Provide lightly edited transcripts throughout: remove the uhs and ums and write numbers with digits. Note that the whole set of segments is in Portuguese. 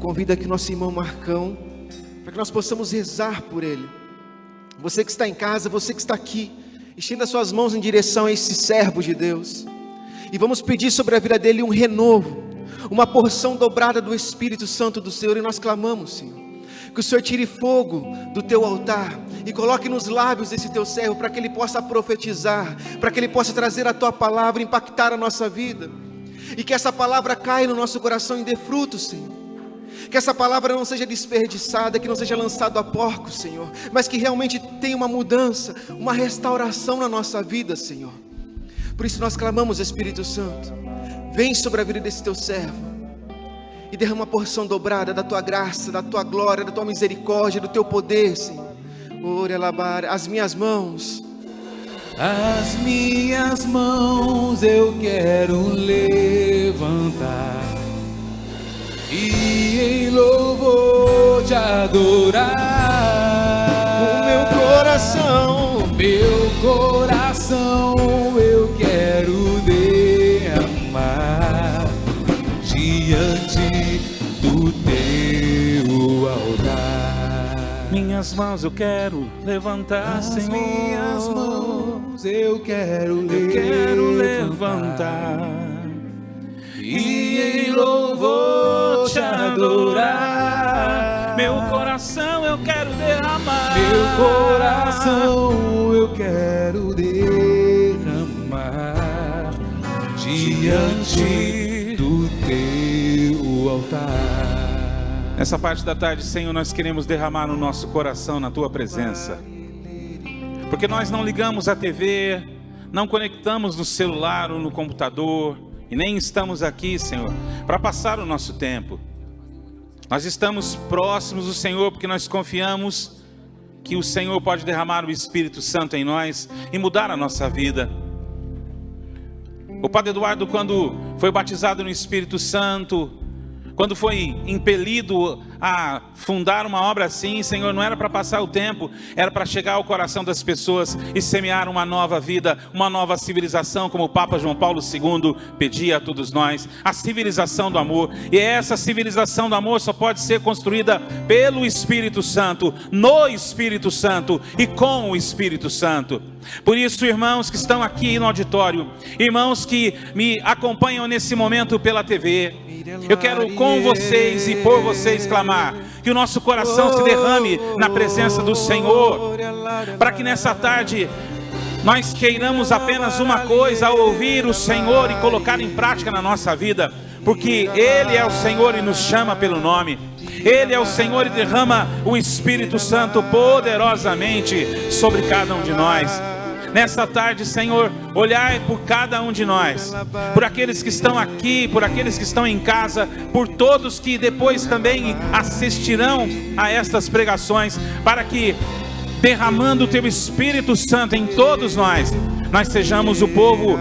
convido aqui nosso irmão Marcão, para que nós possamos rezar por ele. Você que está em casa, você que está aqui, estenda suas mãos em direção a esse servo de Deus, e vamos pedir sobre a vida dele um renovo, uma porção dobrada do Espírito Santo do Senhor. E nós clamamos, Senhor, que o Senhor tire fogo do teu altar e coloque nos lábios desse teu servo, para que ele possa profetizar, para que ele possa trazer a tua palavra, impactar a nossa vida, e que essa palavra caia no nosso coração e dê fruto, Senhor. Que essa palavra não seja desperdiçada, que não seja lançada a porcos, Senhor, mas que realmente tenha uma mudança, uma restauração na nossa vida, Senhor. Por isso nós clamamos, Espírito Santo, vem sobre a vida desse teu servo e derrama uma porção dobrada da tua graça, da tua glória, da tua misericórdia, do teu poder, Senhor. Ore alabar as minhas mãos eu quero levantar e em louvor te adorar. O meu coração eu quero derramar diante do teu altar. Minhas mãos eu quero levantar, Senhor. Minhas mãos eu quero levantar e em louvor te adorar. Meu coração eu quero derramar. Meu coração eu quero derramar diante do teu altar. Nessa parte da tarde, Senhor, nós queremos derramar o nosso coração na tua presença, porque nós não ligamos a TV, não conectamos no celular ou no computador, e nem estamos aqui, Senhor, para passar o nosso tempo. Nós estamos próximos do Senhor porque nós confiamos que o Senhor pode derramar o Espírito Santo em nós e mudar a nossa vida. O Padre Eduardo, quando foi batizado no Espírito Santo, quando foi impelido a fundar uma obra assim, Senhor, não era para passar o tempo, era para chegar ao coração das pessoas e semear uma nova vida, uma nova civilização, como o Papa João Paulo II pedia a todos nós, a civilização do amor. E essa civilização do amor só pode ser construída pelo Espírito Santo, no Espírito Santo e com o Espírito Santo. Por isso, irmãos que estão aqui no auditório, irmãos que me acompanham nesse momento pela TV, eu quero com vocês e por vocês clamar que o nosso coração se derrame na presença do Senhor, para que nessa tarde nós queiramos apenas uma coisa: ouvir o Senhor e colocar em prática na nossa vida, porque Ele é o Senhor e nos chama pelo nome. Ele é o Senhor e derrama o Espírito Santo poderosamente sobre cada um de nós. Nessa tarde, Senhor, olhai por cada um de nós, por aqueles que estão aqui, por aqueles que estão em casa, por todos que depois também assistirão a estas pregações, para que, derramando o Teu Espírito Santo em todos nós sejamos o povo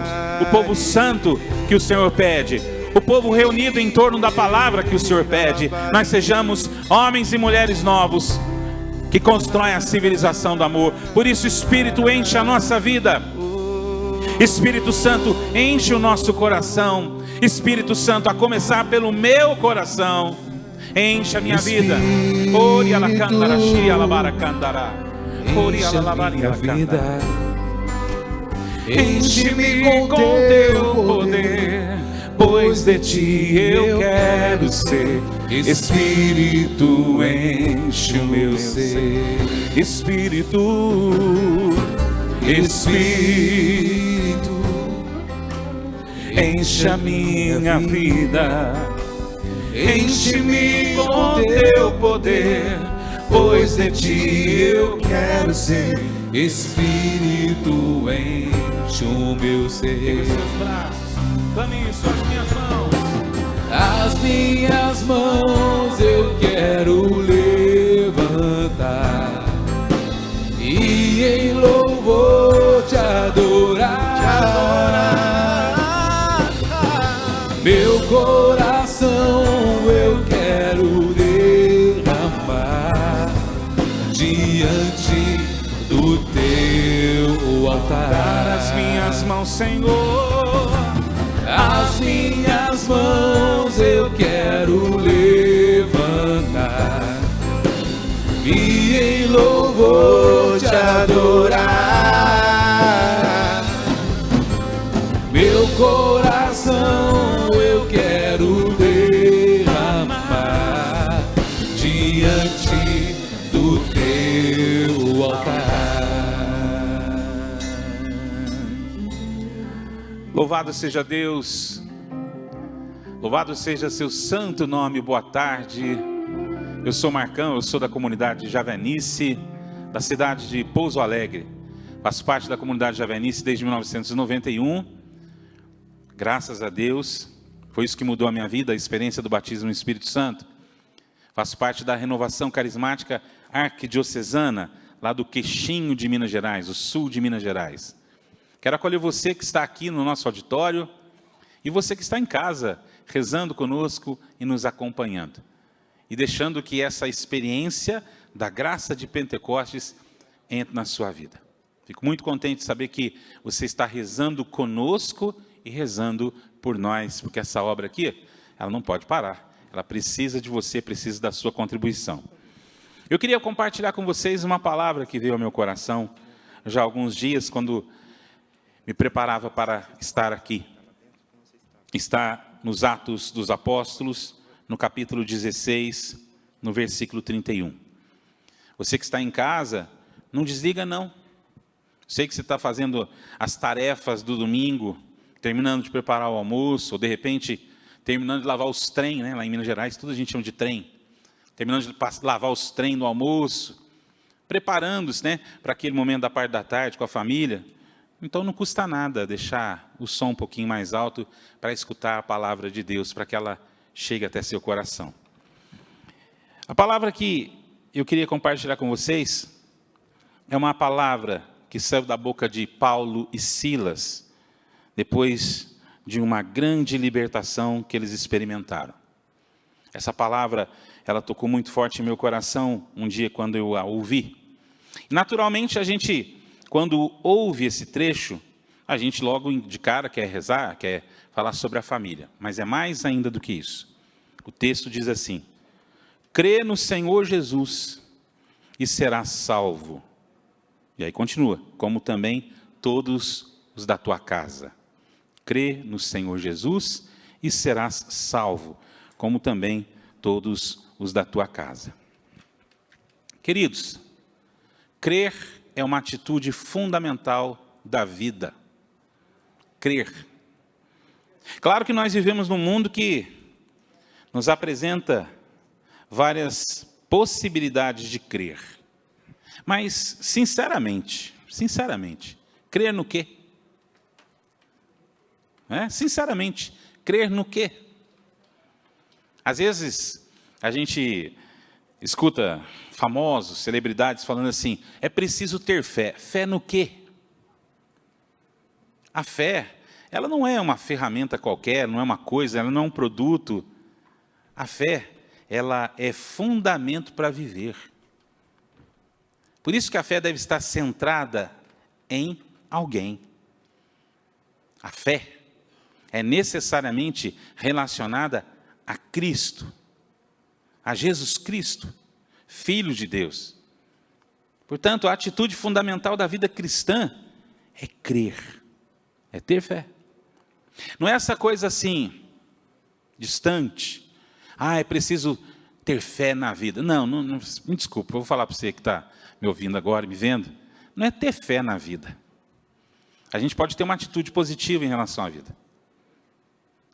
santo que o Senhor pede, o povo reunido em torno da palavra que o Senhor pede. Nós sejamos homens e mulheres novos, que constroem a civilização do amor. Por isso, Espírito, enche a nossa vida. Espírito Santo, enche o nosso coração. Espírito Santo, a começar pelo meu coração, enche a minha vida. Enche-me com teu poder, pois de ti eu quero ser. Espírito, enche o meu ser. Espírito, enche a minha vida. Enche-me com teu poder, pois de ti eu quero ser. Espírito, enche o meu ser. Pegue seus braços, clame isso, as minhas mãos. As minhas mãos eu quero levantar e em louvor te adorar. Meu coração eu quero derramar diante do teu altar. As minhas mãos, Senhor, as minhas mãos eu quero levantar e em louvor te adorar. Meu coração eu quero derramar diante do teu altar. Louvado seja Deus, louvado seja seu santo nome. Boa tarde, eu sou Marcão, eu sou da comunidade Javenice, da cidade de Pouso Alegre. Faço parte da comunidade Javenice desde 1991. Graças a Deus, foi isso que mudou a minha vida, a experiência do batismo no Espírito Santo. Faço parte da renovação carismática arquidiocesana, lá do Queixinho de Minas Gerais, o sul de Minas Gerais. Quero acolher você que está aqui no nosso auditório e você que está em casa, rezando conosco e nos acompanhando. E deixando que essa experiência da graça de Pentecostes entre na sua vida. Fico muito contente de saber que você está rezando conosco e rezando por nós, porque essa obra aqui, ela não pode parar. Ela precisa de você, precisa da sua contribuição. Eu queria compartilhar com vocês uma palavra que veio ao meu coração já há alguns dias, quando me preparava para estar aqui. Está nos Atos dos Apóstolos, no capítulo 16, no versículo 31. Você que está em casa, não desliga não. Sei que você está fazendo as tarefas do domingo, terminando de preparar o almoço, ou de repente, terminando de lavar os trem, né? Lá em Minas Gerais, tudo a gente chama de trem. Terminando de lavar os trem no almoço, preparando-se, né, para aquele momento da parte da tarde com a família. Então não custa nada deixar o som um pouquinho mais alto para escutar a palavra de Deus, para que ela chegue até seu coração. A palavra que eu queria compartilhar com vocês é uma palavra que saiu da boca de Paulo e Silas, depois de uma grande libertação que eles experimentaram. Essa palavra, ela tocou muito forte em meu coração um dia quando eu a ouvi. Naturalmente, a gente, quando ouve esse trecho, a gente logo de cara quer rezar, quer falar sobre a família. Mas é mais ainda do que isso. O texto diz assim: crê no Senhor Jesus e serás salvo. E aí continua, como também todos os da tua casa. Crê no Senhor Jesus e serás salvo, como também todos os da tua casa. Queridos, crer é uma atitude fundamental da vida. Crer. Claro que nós vivemos num mundo que nos apresenta várias possibilidades de crer. Mas, sinceramente, crer no quê? Sinceramente, crer no quê? Às vezes, a gente escuta famosos, celebridades falando assim, é preciso ter fé. Fé no quê? A fé, ela não é uma ferramenta qualquer, não é uma coisa, ela não é um produto. A fé, ela é fundamento para viver. Por isso que a fé deve estar centrada em alguém. A fé é necessariamente relacionada a Cristo, a Jesus Cristo, Filho de Deus. Portanto, a atitude fundamental da vida cristã é crer, é ter fé. Não é essa coisa assim, distante. É preciso ter fé na vida. Não, me desculpa, eu vou falar para você que está me ouvindo agora, me vendo. Não é ter fé na vida. A gente pode ter uma atitude positiva em relação à vida.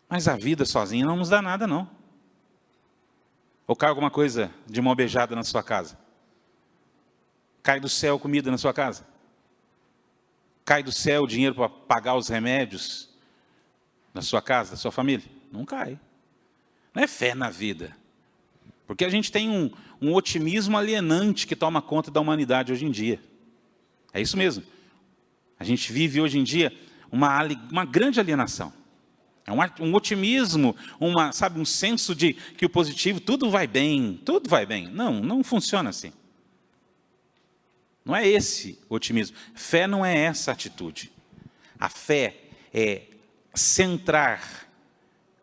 Mas a vida sozinha não nos dá nada, não. Ou cai alguma coisa de mão beijada na sua casa? Cai do céu comida na sua casa? Cai do céu dinheiro para pagar os remédios na sua casa, da sua família? Não cai. Não é fé na vida. Porque a gente tem um otimismo alienante que toma conta da humanidade hoje em dia. É isso mesmo. A gente vive hoje em dia uma grande alienação. É um otimismo, um senso de que o positivo, tudo vai bem, tudo vai bem. Não funciona assim. Não é esse otimismo. Fé não é essa atitude. A fé é centrar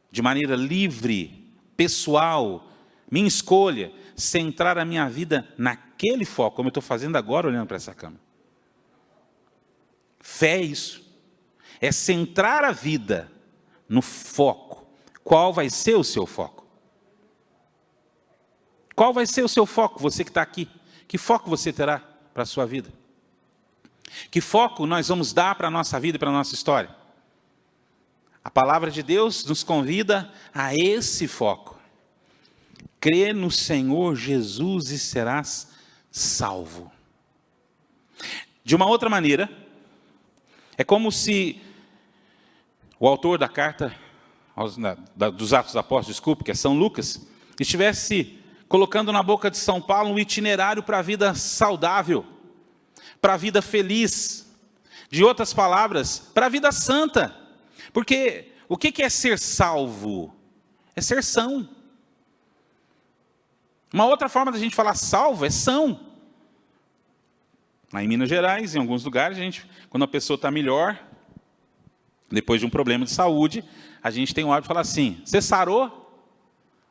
de maneira livre, pessoal, minha escolha, centrar a minha vida na naquele foco, como eu estou fazendo agora olhando para essa câmera. Fé é isso. É centrar a vida no foco. Qual vai ser o seu foco? Qual vai ser o seu foco, você que está aqui? Que foco você terá para a sua vida? Que foco nós vamos dar para a nossa vida e para a nossa história? A palavra de Deus nos convida a esse foco. Crê no Senhor Jesus e serás salvo. De uma outra maneira, é como se o autor da carta dos Atos dos Apóstolos, que é São Lucas, estivesse colocando na boca de São Paulo um itinerário para a vida saudável, para a vida feliz, de outras palavras, para a vida santa. Porque o que é ser salvo? É ser são. Uma outra forma da gente falar salvo é são. Lá em Minas Gerais, em alguns lugares, quando a pessoa está melhor, depois de um problema de saúde, a gente tem o hábito de falar assim: você sarou?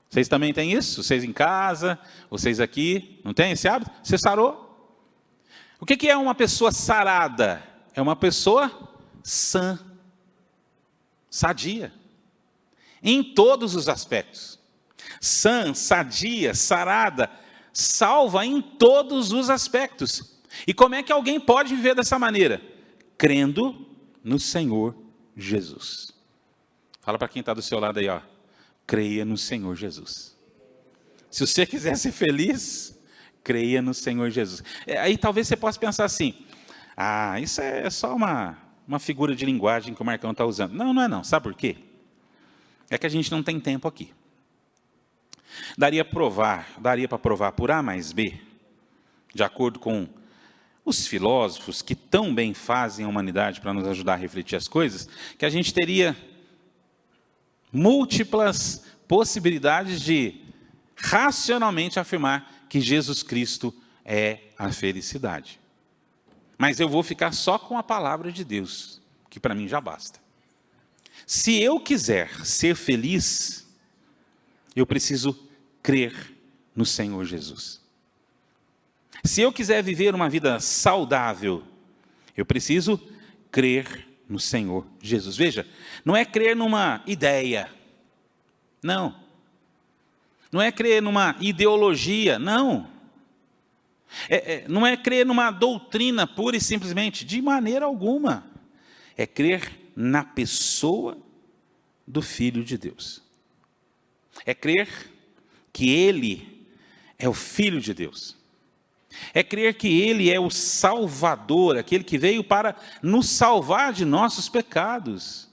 Vocês também têm isso? Vocês em casa, vocês aqui, não tem esse hábito? Você sarou? O que é uma pessoa sarada? É uma pessoa sã, sadia, em todos os aspectos. Sã, sadia, sarada, salva em todos os aspectos. E como é que alguém pode viver dessa maneira? Crendo no Senhor Jesus. Fala para quem está do seu lado aí, ó. Creia no Senhor Jesus. Se você quiser ser feliz, creia no Senhor Jesus. Aí talvez você possa pensar assim: ah, isso é só uma figura de linguagem que o Marcão está usando. Não, não é não. Sabe por quê? É que a gente não tem tempo aqui. Daria para provar por A mais B, de acordo com os filósofos que tão bem fazem a humanidade para nos ajudar a refletir as coisas, que a gente teria múltiplas possibilidades de racionalmente afirmar que Jesus Cristo é a felicidade. Mas eu vou ficar só com a palavra de Deus, que para mim já basta. Se eu quiser ser feliz, eu preciso crer no Senhor Jesus. Se eu quiser viver uma vida saudável, eu preciso crer no Senhor Jesus. Veja, não é crer numa ideia, não. Não é crer numa ideologia, não. Não é crer numa doutrina pura e simplesmente, de maneira alguma. É crer na pessoa do Filho de Deus. É crer que Ele é o Filho de Deus. É crer que Ele é o Salvador, aquele que veio para nos salvar de nossos pecados.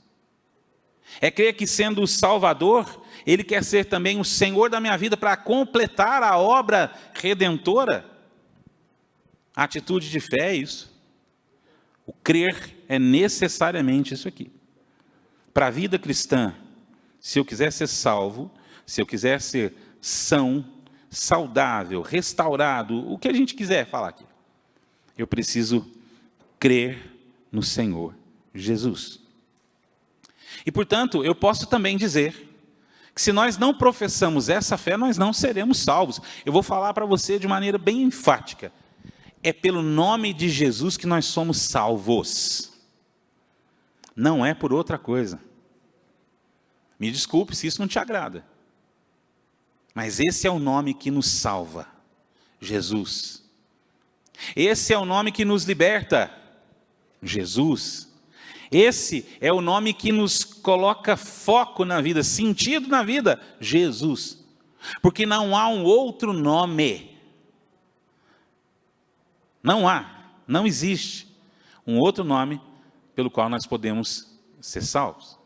É crer que, sendo o Salvador, Ele quer ser também o Senhor da minha vida para completar a obra redentora. A atitude de fé é isso. O crer é necessariamente isso aqui. Para a vida cristã, se eu quiser ser salvo, se eu quiser ser são, saudável, restaurado, o que a gente quiser falar aqui, eu preciso crer no Senhor Jesus. E, portanto, eu posso também dizer que se nós não professamos essa fé, nós não seremos salvos. Eu vou falar para você de maneira bem enfática. É pelo nome de Jesus que nós somos salvos. Não é por outra coisa. Me desculpe se isso não te agrada. Mas esse é o nome que nos salva. Jesus. Esse é o nome que nos liberta. Jesus. Esse é o nome que nos coloca foco na vida, sentido na vida. Jesus. Porque não há um outro nome. Não há, não existe um outro nome pelo qual nós podemos ser salvos.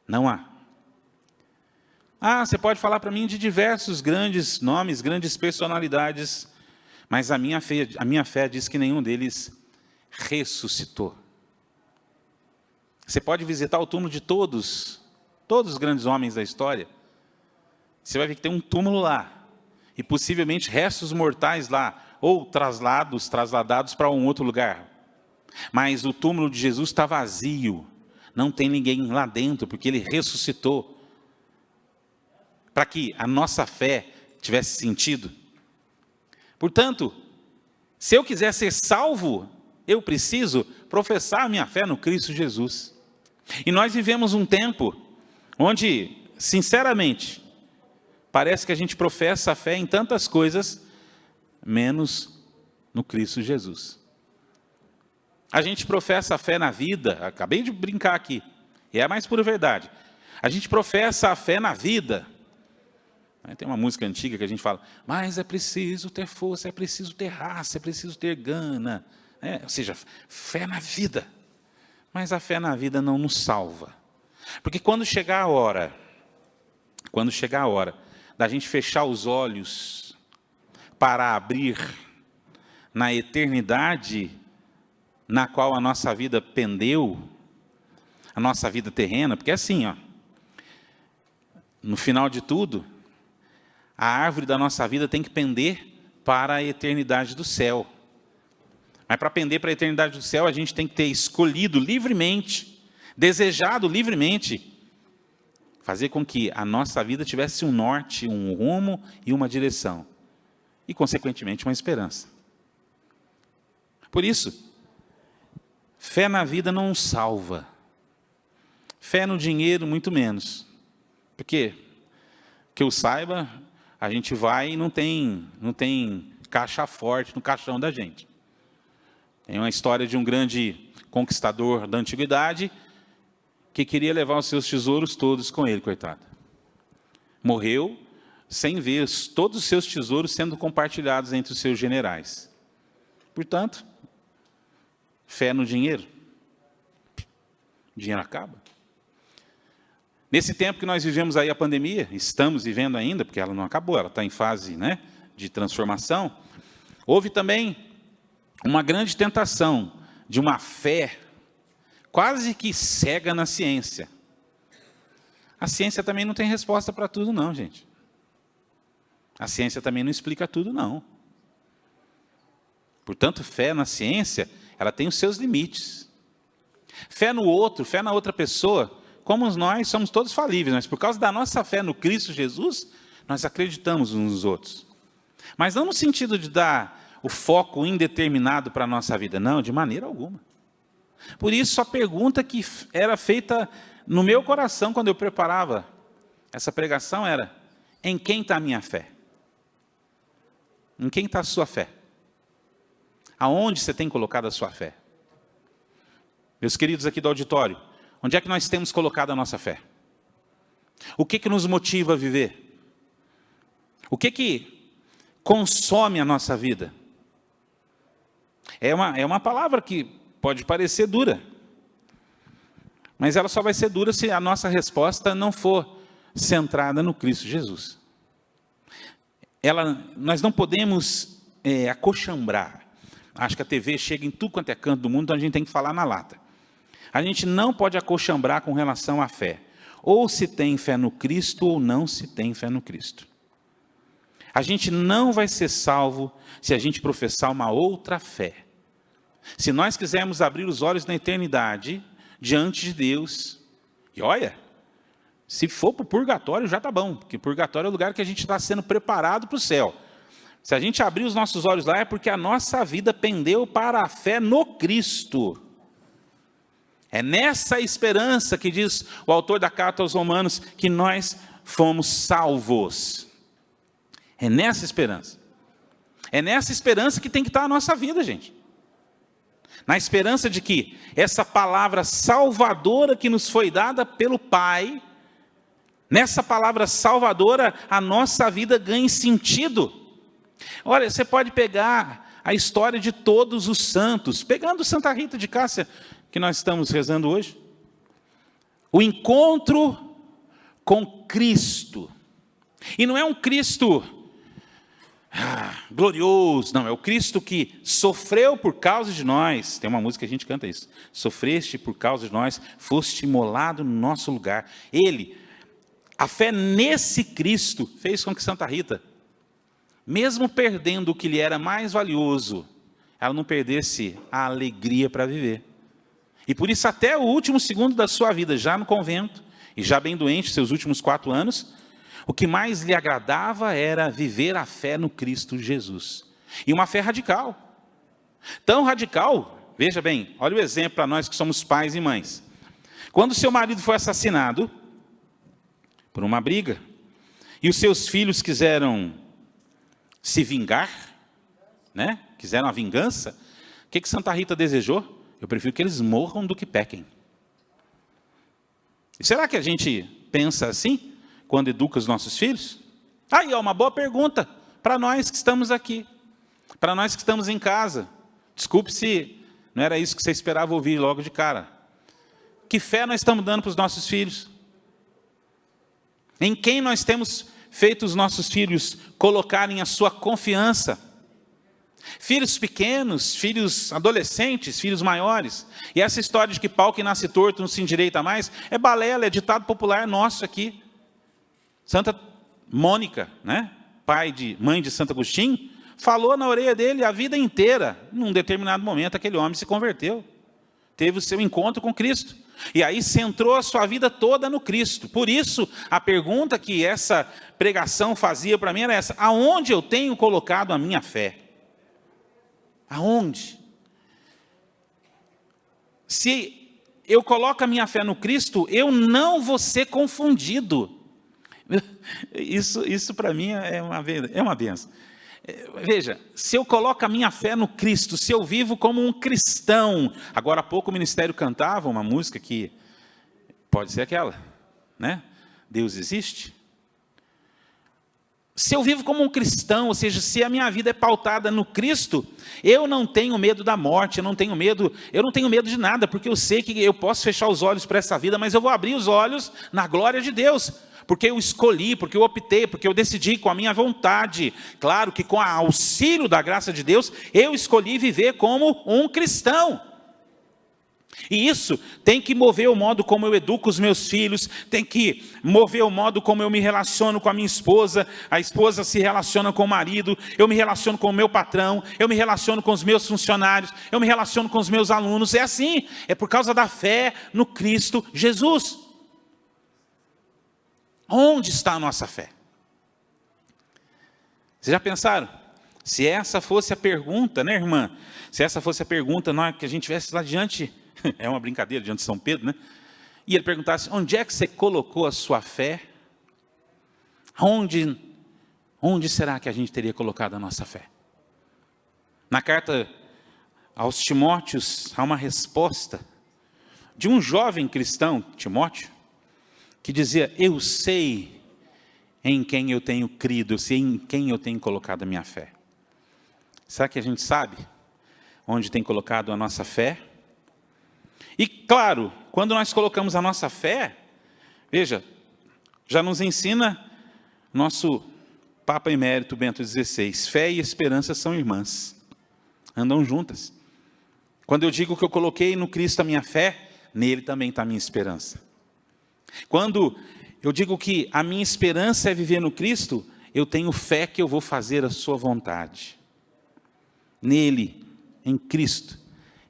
Não há. Ah, você pode falar para mim de diversos grandes nomes, grandes personalidades, mas a minha fé diz que nenhum deles ressuscitou. Você pode visitar o túmulo de todos os grandes homens da história. Você vai ver que tem um túmulo lá, e possivelmente restos mortais lá, ou trasladados para um outro lugar. Mas o túmulo de Jesus está vazio, não tem ninguém lá dentro, porque Ele ressuscitou. Para que a nossa fé tivesse sentido, Portanto, se eu quiser ser salvo, eu preciso professar a minha fé no Cristo Jesus. E nós vivemos um tempo onde, sinceramente, parece que a gente professa a fé em tantas coisas, menos no Cristo Jesus. A gente professa a fé na vida, acabei de brincar aqui, e é a mais pura verdade. A gente professa a fé na vida. Tem uma música antiga que a gente fala, mas é preciso ter força, é preciso ter raça, é preciso ter gana. Ou seja, fé na vida. Mas a fé na vida não nos salva. Porque quando chegar a hora da gente fechar os olhos para abrir na eternidade na qual a nossa vida pendeu, a nossa vida terrena, porque é assim, no final de tudo, a árvore da nossa vida tem que pender para a eternidade do céu. Mas para pender para a eternidade do céu, a gente tem que ter escolhido livremente, desejado livremente, fazer com que a nossa vida tivesse um norte, um rumo e uma direção. E, consequentemente, uma esperança. Por isso, fé na vida não salva. Fé no dinheiro, muito menos. Porque, que eu saiba, a gente vai e não tem caixa forte no caixão da gente. Tem uma história de um grande conquistador da antiguidade que queria levar os seus tesouros todos com ele, coitado. Morreu sem ver todos os seus tesouros sendo compartilhados entre os seus generais. Portanto, fé no dinheiro. O dinheiro acaba. Nesse tempo que nós vivemos aí a pandemia, estamos vivendo ainda, porque ela não acabou, ela está em fase, de transformação, houve também uma grande tentação de uma fé quase que cega na ciência. A ciência também não tem resposta para tudo não, gente. A ciência também não explica tudo não. Portanto, fé na ciência, ela tem os seus limites. Fé no outro, fé na outra pessoa, como nós somos todos falíveis, mas por causa da nossa fé no Cristo Jesus, nós acreditamos uns nos outros. Mas não no sentido de dar o foco indeterminado para a nossa vida, não, de maneira alguma. Por isso, a pergunta que era feita no meu coração quando eu preparava essa pregação era: em quem está a minha fé? Em quem está a sua fé? Aonde você tem colocado a sua fé? Meus queridos aqui do auditório, onde é que nós temos colocado a nossa fé? O que nos motiva a viver? O que consome a nossa vida? É uma palavra que pode parecer dura, mas ela só vai ser dura se a nossa resposta não for centrada no Cristo Jesus. Nós não podemos acochambrar. Acho que a TV chega em tudo quanto é canto do mundo, então a gente tem que falar na lata. A gente não pode acochambrar com relação à fé. Ou se tem fé no Cristo, ou não se tem fé no Cristo. A gente não vai ser salvo se a gente professar uma outra fé. Se nós quisermos abrir os olhos na eternidade, diante de Deus, e olha, se for para o purgatório já está bom, porque purgatório é o lugar que a gente está sendo preparado para o céu. Se a gente abrir os nossos olhos lá, é porque a nossa vida pendeu para a fé no Cristo. É nessa esperança que diz o autor da carta aos Romanos, que nós fomos salvos. É nessa esperança. É nessa esperança que tem que estar a nossa vida, gente. Na esperança de que essa palavra salvadora que nos foi dada pelo Pai, nessa palavra salvadora, a nossa vida ganhe sentido. Olha, você pode pegar a história de todos os santos, pegando Santa Rita de Cássia, que nós estamos rezando hoje. O encontro com Cristo. E não é um Cristo glorioso, não, é o Cristo que sofreu por causa de nós. Tem uma música que a gente canta isso. Sofreste por causa de nós, foste imolado no nosso lugar. A fé nesse Cristo fez com que Santa Rita, mesmo perdendo o que lhe era mais valioso, ela não perdesse a alegria para viver. E por isso, até o último segundo da sua vida, já no convento, e já bem doente, seus últimos 4 anos, o que mais lhe agradava era viver a fé no Cristo Jesus. E uma fé radical. Tão radical, veja bem, olha o exemplo para nós que somos pais e mães. Quando seu marido foi assassinado por uma briga, e os seus filhos quiseram se vingar, né? Quiseram a vingança, o que Santa Rita desejou? Eu prefiro que eles morram do que pequem. E será que a gente pensa assim, quando educa os nossos filhos? Aí, uma boa pergunta para nós que estamos aqui, para nós que estamos em casa. Desculpe se não era isso que você esperava ouvir logo de cara. Que fé nós estamos dando para os nossos filhos? Em quem nós temos feito os nossos filhos colocarem a sua confiança? Filhos pequenos, filhos adolescentes, filhos maiores. E essa história de que pau que nasce torto não se endireita mais, é balela, é ditado popular nosso aqui. Santa Mônica, né? Mãe de Santo Agostinho, falou na orelha dele a vida inteira. Num determinado momento, aquele homem se converteu. Teve o seu encontro com Cristo. E aí centrou a sua vida toda no Cristo. Por isso, a pergunta que essa pregação fazia para mim era essa: aonde eu tenho colocado a minha fé? Aonde? Se eu coloco a minha fé no Cristo, eu não vou ser confundido. Isso para mim é uma benção. Veja, se eu coloco a minha fé no Cristo, se eu vivo como um cristão. Agora há pouco o ministério cantava uma música que pode ser aquela, né? Deus existe. Se eu vivo como um cristão, ou seja, se a minha vida é pautada no Cristo, eu não tenho medo da morte, eu não tenho medo de nada, porque eu sei que eu posso fechar os olhos para essa vida, mas eu vou abrir os olhos na glória de Deus, porque eu escolhi, porque eu optei, porque eu decidi com a minha vontade. Claro que com o auxílio da graça de Deus, eu escolhi viver como um cristão. E isso tem que mover o modo como eu educo os meus filhos, tem que mover o modo como eu me relaciono com a minha esposa, a esposa se relaciona com o marido, eu me relaciono com o meu patrão, eu me relaciono com os meus funcionários, eu me relaciono com os meus alunos. É assim, é por causa da fé no Cristo Jesus. Onde está a nossa fé? Vocês já pensaram? Se essa fosse a pergunta, né, irmã? Se essa fosse a pergunta, nós, que a gente estivesse lá diante, é uma brincadeira, diante de São Pedro, né? E ele perguntasse: onde é que você colocou a sua fé? Onde será que a gente teria colocado a nossa fé? Na carta aos Timóteos, há uma resposta de um jovem cristão, Timóteo, que dizia: eu sei em quem eu tenho crido, eu sei em quem eu tenho colocado a minha fé. Será que a gente sabe onde tem colocado a nossa fé? E claro, quando nós colocamos a nossa fé, veja, já nos ensina nosso Papa Emérito Bento XVI, fé e esperança são irmãs, andam juntas. Quando eu digo que eu coloquei no Cristo a minha fé, nele também está a minha esperança. Quando eu digo que a minha esperança é viver no Cristo, eu tenho fé que eu vou fazer a sua vontade. Nele, em Cristo,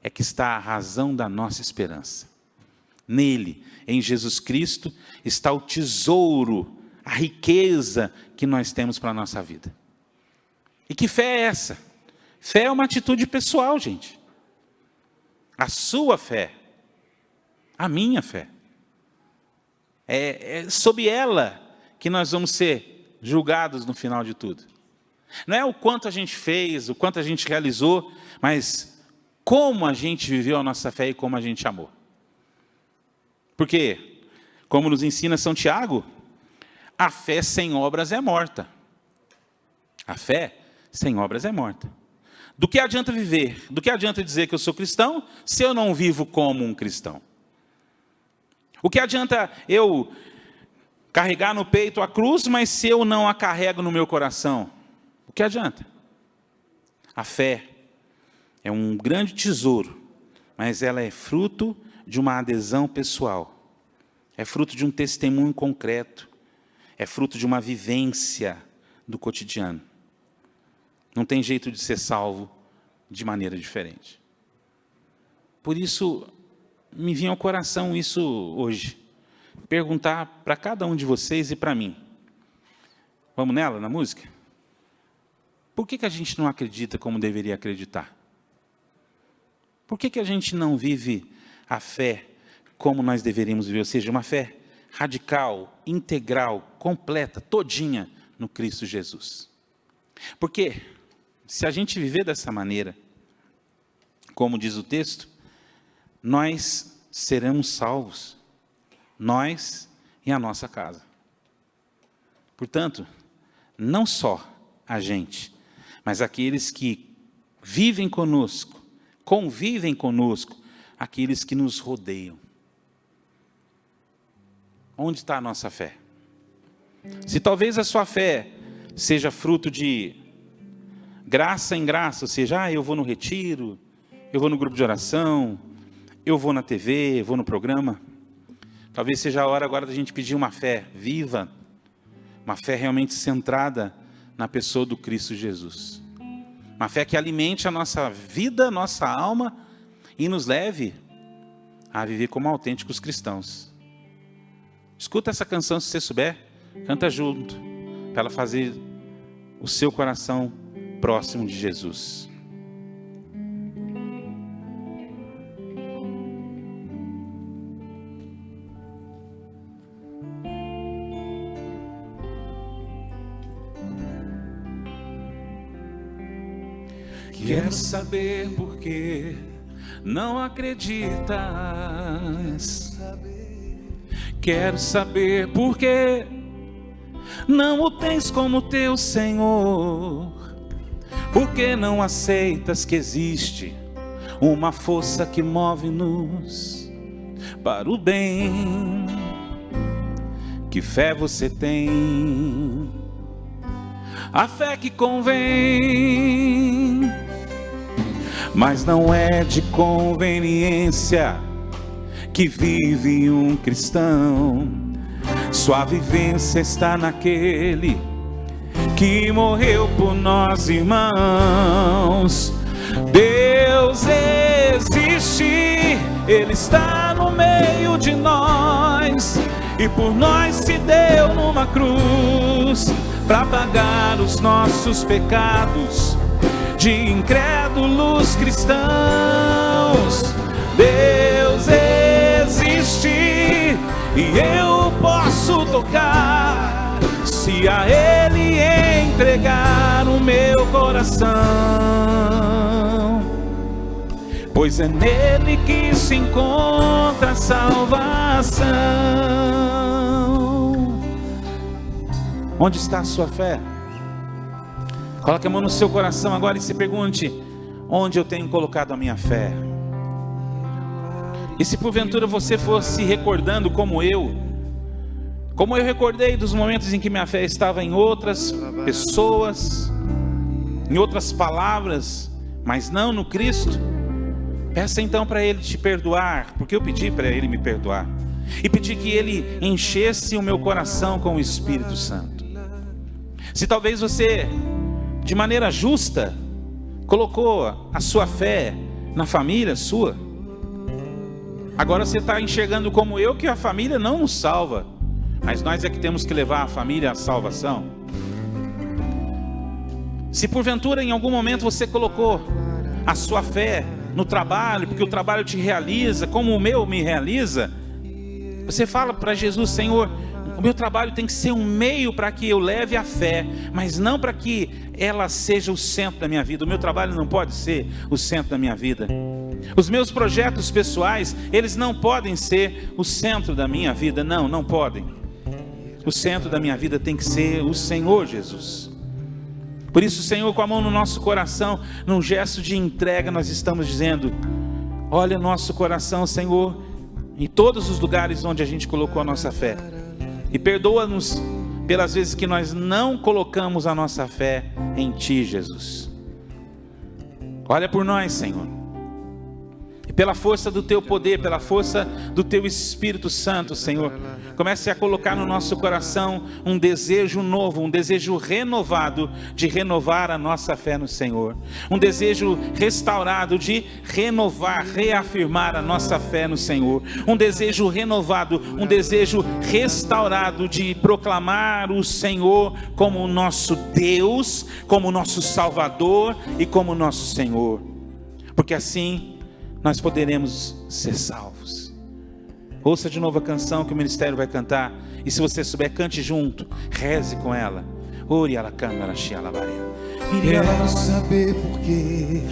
é que está a razão da nossa esperança. Nele, em Jesus Cristo, está o tesouro, a riqueza que nós temos para a nossa vida. E que fé é essa? Fé é uma atitude pessoal, gente. A sua fé, a minha fé. É sob ela que nós vamos ser julgados no final de tudo. Não é o quanto a gente fez, o quanto a gente realizou, mas como a gente viveu a nossa fé e como a gente amou. Porque, como nos ensina São Tiago, a fé sem obras é morta. A fé sem obras é morta. Do que adianta viver? Do que adianta dizer que eu sou cristão, se eu não vivo como um cristão? O que adianta eu carregar no peito a cruz, mas se eu não a carrego no meu coração? O que adianta? A fé é um grande tesouro, mas ela é fruto de uma adesão pessoal. É fruto de um testemunho concreto. É fruto de uma vivência do cotidiano. Não tem jeito de ser salvo de maneira diferente. Por isso, me vinha ao coração isso hoje. Perguntar para cada um de vocês e para mim. Vamos nela, na música? Por que a gente não acredita como deveria acreditar? Por que a gente não vive a fé como nós deveríamos viver? Ou seja, uma fé radical, integral, completa, todinha no Cristo Jesus. Porque se a gente viver dessa maneira, como diz o texto, nós seremos salvos, nós e a nossa casa. Portanto, não só a gente, mas aqueles que vivem conosco, convivem conosco, aqueles que nos rodeiam. Onde está a nossa fé? Se talvez a sua fé seja fruto de graça em graça, ou seja, eu vou no retiro, eu vou no grupo de oração, eu vou na TV, eu vou no programa. Talvez seja a hora agora da gente pedir uma fé viva, uma fé realmente centrada na pessoa do Cristo Jesus. Uma fé que alimente a nossa vida, nossa alma e nos leve a viver como autênticos cristãos. Escuta essa canção, se você souber, canta junto, para ela fazer o seu coração próximo de Jesus. Quero saber por que não acreditas. Quero saber por que não o tens como teu Senhor. Por que não aceitas que existe uma força que move-nos para o bem? Que fé você tem? A fé que convém, mas não é de conveniência que vive um cristão. Sua vivência está naquele que morreu por nós, irmãos. Deus existe, Ele está no meio de nós, e por nós se deu numa cruz, para pagar os nossos pecados de incrédulos cristãos. Deus existe e eu posso tocar, se a Ele entregar o meu coração, pois é nele que se encontra a salvação. Onde está a sua fé? Coloque a mão no seu coração agora e se pergunte: onde eu tenho colocado a minha fé? E se porventura você fosse recordando como eu recordei dos momentos em que minha fé estava em outras pessoas, em outras palavras, mas não no Cristo, peça então para Ele te perdoar, porque eu pedi para Ele me perdoar, e pedi que Ele enchesse o meu coração com o Espírito Santo. Se talvez você, de maneira justa, colocou a sua fé na família sua, agora você está enxergando como eu que a família não nos salva, mas nós é que temos que levar a família à salvação. Se porventura em algum momento você colocou a sua fé no trabalho, porque o trabalho te realiza como o meu me realiza, você fala para Jesus: Senhor, o meu trabalho tem que ser um meio para que eu leve a fé, mas não para que ela seja o centro da minha vida. O meu trabalho não pode ser o centro da minha vida. Os meus projetos pessoais, eles não podem ser o centro da minha vida. Não, não podem. O centro da minha vida tem que ser o Senhor Jesus. Por isso, Senhor, com a mão no nosso coração, num gesto de entrega, nós estamos dizendo: olha nosso coração, Senhor, em todos os lugares onde a gente colocou a nossa fé, e perdoa-nos pelas vezes que nós não colocamos a nossa fé em Ti, Jesus. Olha por nós, Senhor. E pela força do teu poder, pela força do teu Espírito Santo, Senhor, comece a colocar no nosso coração um desejo novo, um desejo renovado de renovar a nossa fé no Senhor. Um desejo restaurado de renovar, reafirmar a nossa fé no Senhor. Um desejo renovado, um desejo restaurado de proclamar o Senhor como o nosso Deus, como o nosso Salvador e como o nosso Senhor. Porque assim nós poderemos ser salvos. Ouça de novo a canção que o ministério vai cantar. E se você souber, cante junto, reze com ela. Quero saber por que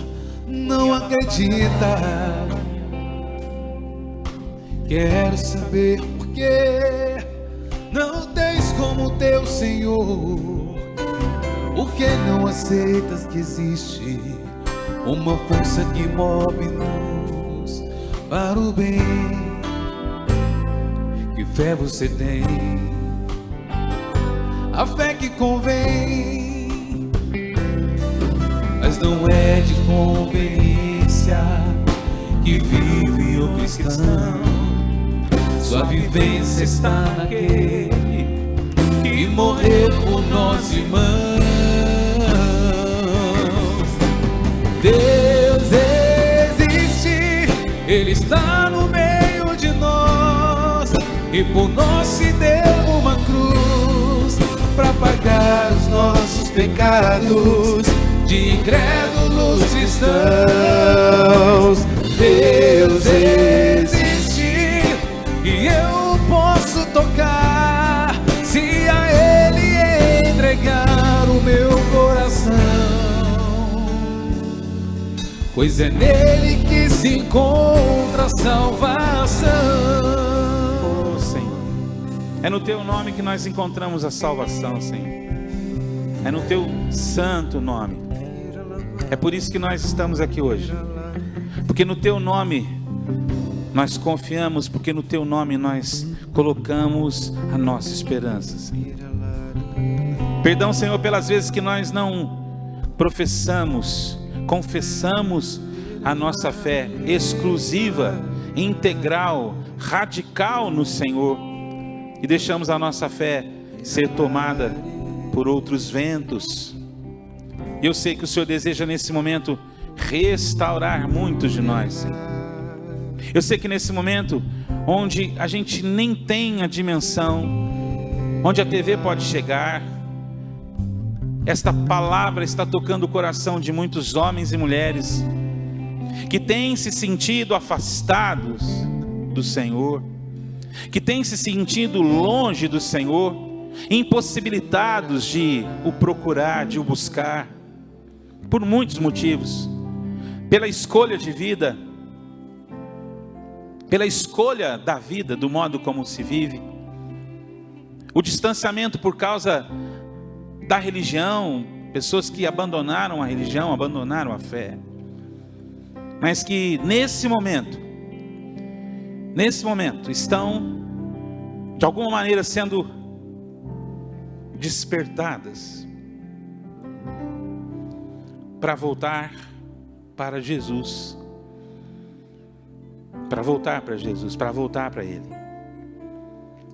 não acredita. Quero saber por que não tens como teu Senhor. Por que não aceitas que existe uma força que move-nos para o bem? Que fé você tem? A fé que convém, mas não é de conveniência que vive o cristão. Sua vivência está naquele que morreu por nós, irmãos. Deus existe, Ele está no meio de nós, e por nós se deu uma cruz para pagar os nossos pecados de incrédulos cristãos. Deus existe e eu posso tocar se a Ele entregar o meu coração, pois é nele que se encontra a salvação. Oh, Senhor, é no teu nome que nós encontramos a salvação, Senhor. É no teu santo nome. É por isso que nós estamos aqui hoje. Porque no teu nome nós confiamos, porque no teu nome nós colocamos a nossa esperança, Senhor. Perdão, Senhor, pelas vezes que nós não confessamos a nossa fé exclusiva, integral, radical no Senhor, e deixamos a nossa fé ser tomada por outros ventos. E eu sei que o Senhor deseja nesse momento restaurar muitos de nós, Senhor. Eu sei que nesse momento onde a gente nem tem a dimensão, onde a TV pode chegar, esta palavra está tocando o coração de muitos homens e mulheres que têm se sentido afastados do Senhor, que têm se sentido longe do Senhor, impossibilitados de o procurar, de o buscar, por muitos motivos, pela escolha de vida, pela escolha da vida, do modo como se vive, o distanciamento por causa da religião, pessoas que abandonaram a religião, abandonaram a fé, mas que nesse momento estão de alguma maneira sendo despertadas para voltar para Jesus, para voltar para Jesus, para voltar para Ele.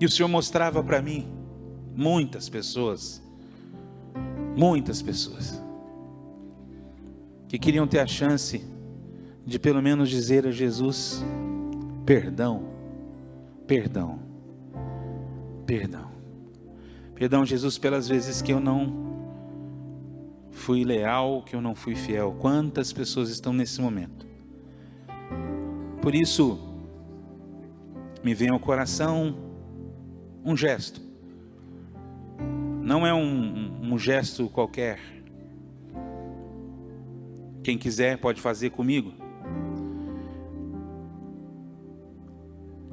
E o Senhor mostrava para mim muitas pessoas que queriam ter a chance de pelo menos dizer a Jesus: perdão, perdão, perdão, perdão, Jesus, pelas vezes que eu não fui leal, que eu não fui fiel. Quantas pessoas estão nesse momento? Por isso me vem ao coração um gesto. Não é um gesto qualquer. Quem quiser pode fazer comigo.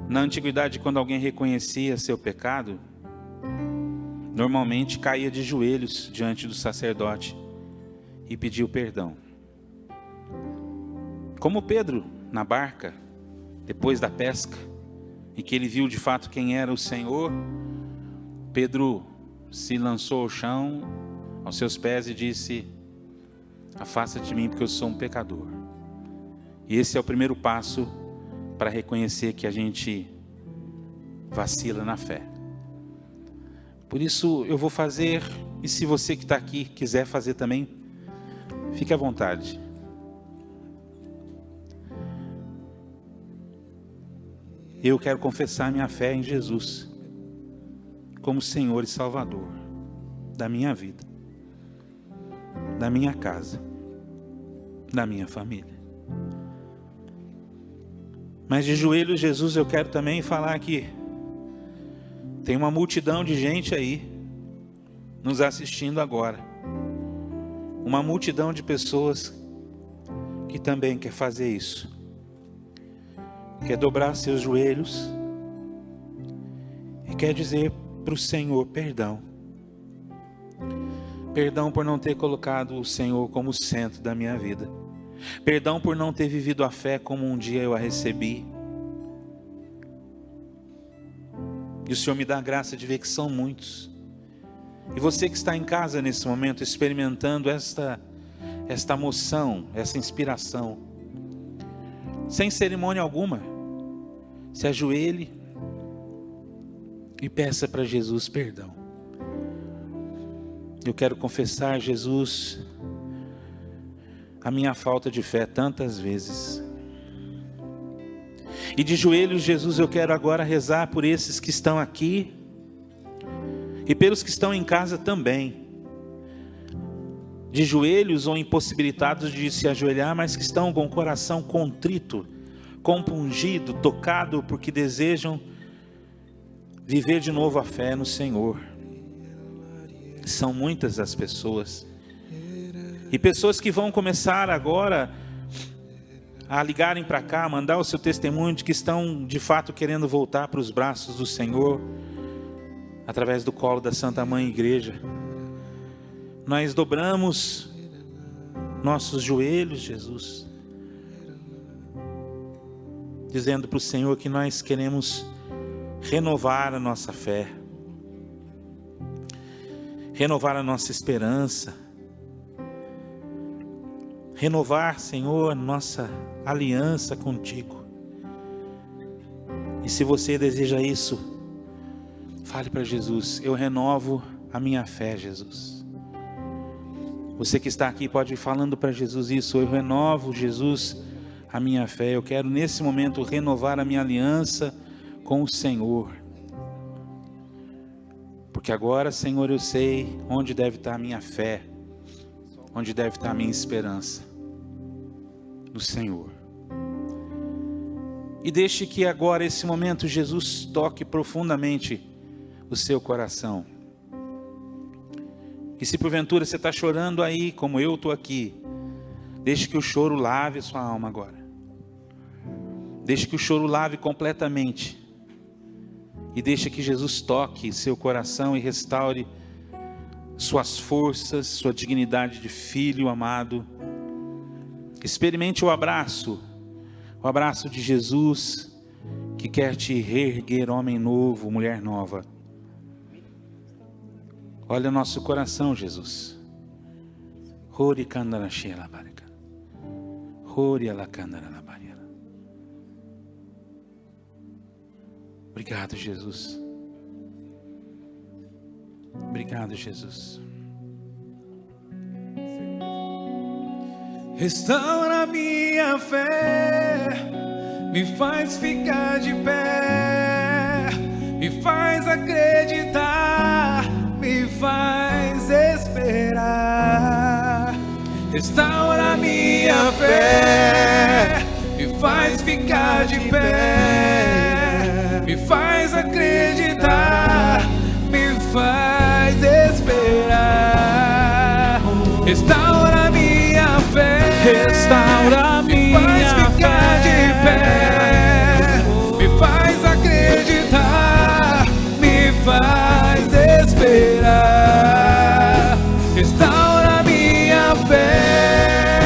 Na antiguidade, quando alguém reconhecia seu pecado, normalmente caía de joelhos diante do sacerdote e pedia perdão. Como Pedro na barca, depois da pesca, e que ele viu de fato quem era o Senhor, Pedro se lançou ao chão, aos seus pés, e disse: afasta de mim, porque eu sou um pecador. E esse é o primeiro passo para reconhecer que a gente vacila na fé. Por isso eu vou fazer, e se você que está aqui quiser fazer também, fique à vontade. Eu quero confessar minha fé em Jesus como Senhor e Salvador da minha vida, da minha casa, da minha família. Mas de joelhos, Jesus, eu quero também falar que tem uma multidão de gente aí nos assistindo agora. Uma multidão de pessoas que também quer fazer isso. Quer dobrar seus joelhos e quer dizer para o Senhor perdão. Perdão por não ter colocado o Senhor como centro da minha vida. Perdão por não ter vivido a fé como um dia eu a recebi. E o Senhor me dá a graça de ver que são muitos. E você que está em casa nesse momento, experimentando esta moção, essa inspiração, sem cerimônia alguma, se ajoelhe e peça para Jesus perdão. Eu quero confessar, Jesus, a minha falta de fé tantas vezes. E de joelhos, Jesus, eu quero agora rezar por esses que estão aqui e pelos que estão em casa também. De joelhos ou impossibilitados de se ajoelhar, mas que estão com o coração contrito, compungido, tocado, porque desejam viver de novo a fé no Senhor. São muitas as pessoas. E pessoas que vão começar agora a ligarem para cá, mandar o seu testemunho de que estão de fato querendo voltar para os braços do Senhor, através do colo da Santa Mãe Igreja. Nós dobramos nossos joelhos, Jesus, dizendo para o Senhor que nós queremos renovar a nossa fé, renovar a nossa esperança, renovar, Senhor, nossa aliança contigo. E se você deseja isso, fale para Jesus: eu renovo a minha fé, Jesus. Você que está aqui pode ir falando para Jesus isso: eu renovo, Jesus, a minha fé. Eu quero nesse momento renovar a minha aliança com o Senhor. Porque agora, Senhor, eu sei onde deve estar a minha fé, onde deve estar a minha esperança no Senhor. E deixe que agora, esse momento, Jesus toque profundamente o seu coração. E se porventura você está chorando aí, como eu estou aqui, deixe que o choro lave a sua alma agora. Deixe que o choro lave completamente. E deixe que Jesus toque seu coração e restaure suas forças, sua dignidade de filho amado. Experimente o abraço de Jesus, que quer te reerguer, homem novo, mulher nova. Olha o nosso coração, Jesus. Obrigado, Jesus. Obrigado, Jesus. Restaura minha fé, me faz ficar de pé, me faz acreditar, me faz esperar. Restaura minha fé, me faz ficar de pé, me faz acreditar, me faz esperar. Restaura minha fé, Restaura minha me faz ficar de pé, me faz acreditar, me faz esperar. Restaura minha fé,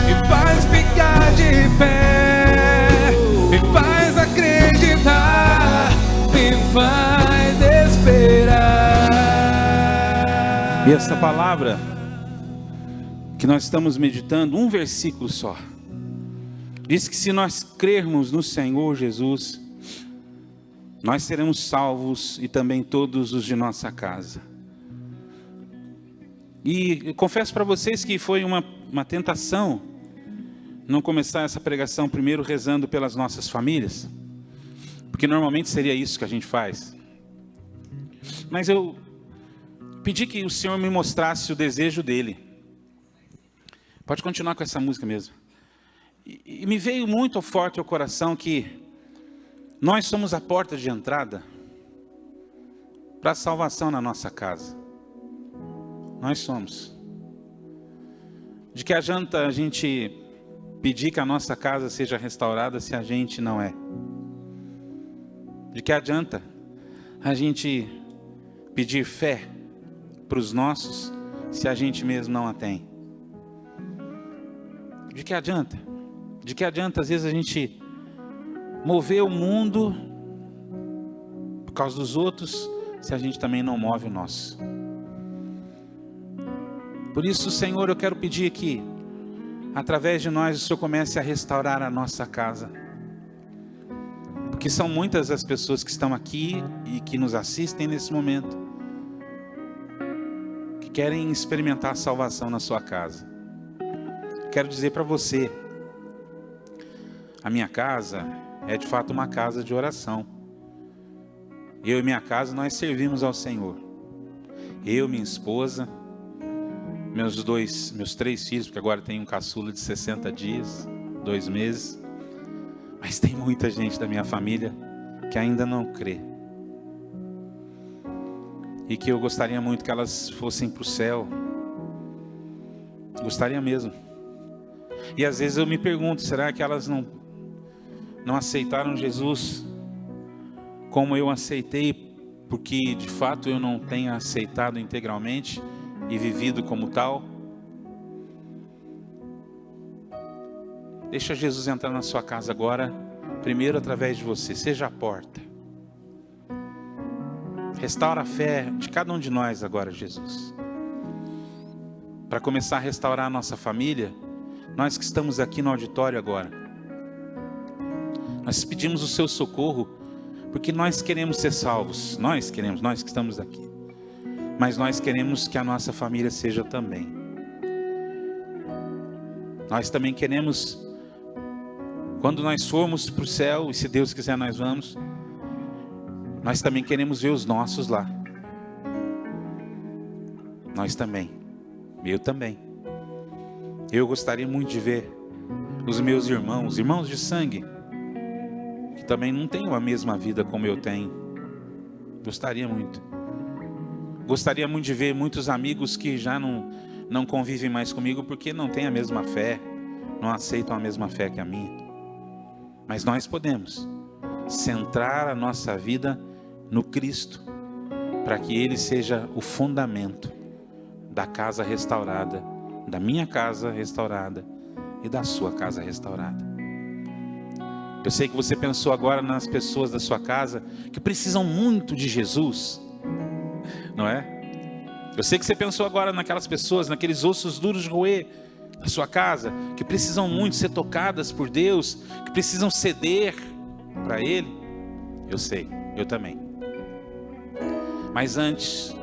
me faz ficar de pé, me faz acreditar, me faz esperar. E essa palavra que nós estamos meditando, um versículo só, Diz que se nós crermos no Senhor Jesus, nós seremos salvos e também todos os de nossa casa. E confesso para vocês que foi uma tentação não começar essa pregação primeiro rezando pelas nossas famílias, porque normalmente seria isso que a gente faz. Mas eu pedi que o Senhor me mostrasse o desejo dele. Pode continuar com essa música mesmo. E me veio muito forte ao coração que nós somos a porta de entrada para a salvação na nossa casa. Nós somos. De que adianta a gente pedir que a nossa casa seja restaurada se a gente não é? De que adianta a gente pedir fé para os nossos se a gente mesmo não a tem? De que adianta? De que adianta às vezes a gente mover o mundo por causa dos outros se a gente também não move o nosso? Por isso, Senhor, eu quero pedir que através de nós o Senhor comece a restaurar a nossa casa. Porque são muitas as pessoas que estão aqui e que nos assistem nesse momento, que querem experimentar a salvação na sua casa. Quero dizer para você, a minha casa é de fato uma casa de oração. Eu e minha casa, nós servimos ao Senhor. Eu, minha esposa, meus 3 filhos, porque agora tem um caçula de 60 dias, 2 meses. Mas tem muita gente da minha família que ainda não crê. E que eu gostaria muito que elas fossem para o céu. Gostaria mesmo. E às vezes eu me pergunto, será que elas não aceitaram Jesus como eu aceitei, porque de fato eu não tenho aceitado integralmente e vivido como tal? Deixa Jesus entrar na sua casa agora, primeiro através de você. Seja a porta. Restaura a fé de cada um de nós agora, Jesus. Para começar a restaurar a nossa família, nós que estamos aqui no auditório agora, nós pedimos o seu socorro, porque nós queremos ser salvos. Nós que estamos aqui. Mas nós queremos que a nossa família seja também. Nós também queremos, quando nós formos para o céu, e se Deus quiser nós vamos, nós também queremos ver os nossos lá. Nós também. Eu também. Eu gostaria muito de ver os meus irmãos de sangue, que também não têm a mesma vida como eu tenho. Gostaria muito. Gostaria muito de ver muitos amigos que já não convivem mais comigo porque não têm a mesma fé, não aceitam a mesma fé que a minha. Mas nós podemos centrar a nossa vida no Cristo, para que Ele seja o fundamento da casa restaurada, da minha casa restaurada e da sua casa restaurada. Eu sei que você pensou agora nas pessoas da sua casa que precisam muito de Jesus, não é? Eu sei que você pensou agora naquelas pessoas, naqueles ossos duros de roer da sua casa, que precisam muito ser tocadas por Deus, que precisam ceder para Ele. Eu sei, eu também. Mas antes,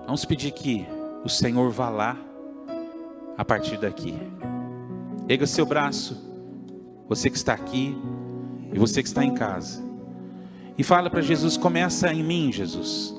vamos pedir que o Senhor vá lá, a partir daqui. Erga seu braço, você que está aqui e você que está em casa, e fala para Jesus: começa em mim, Jesus.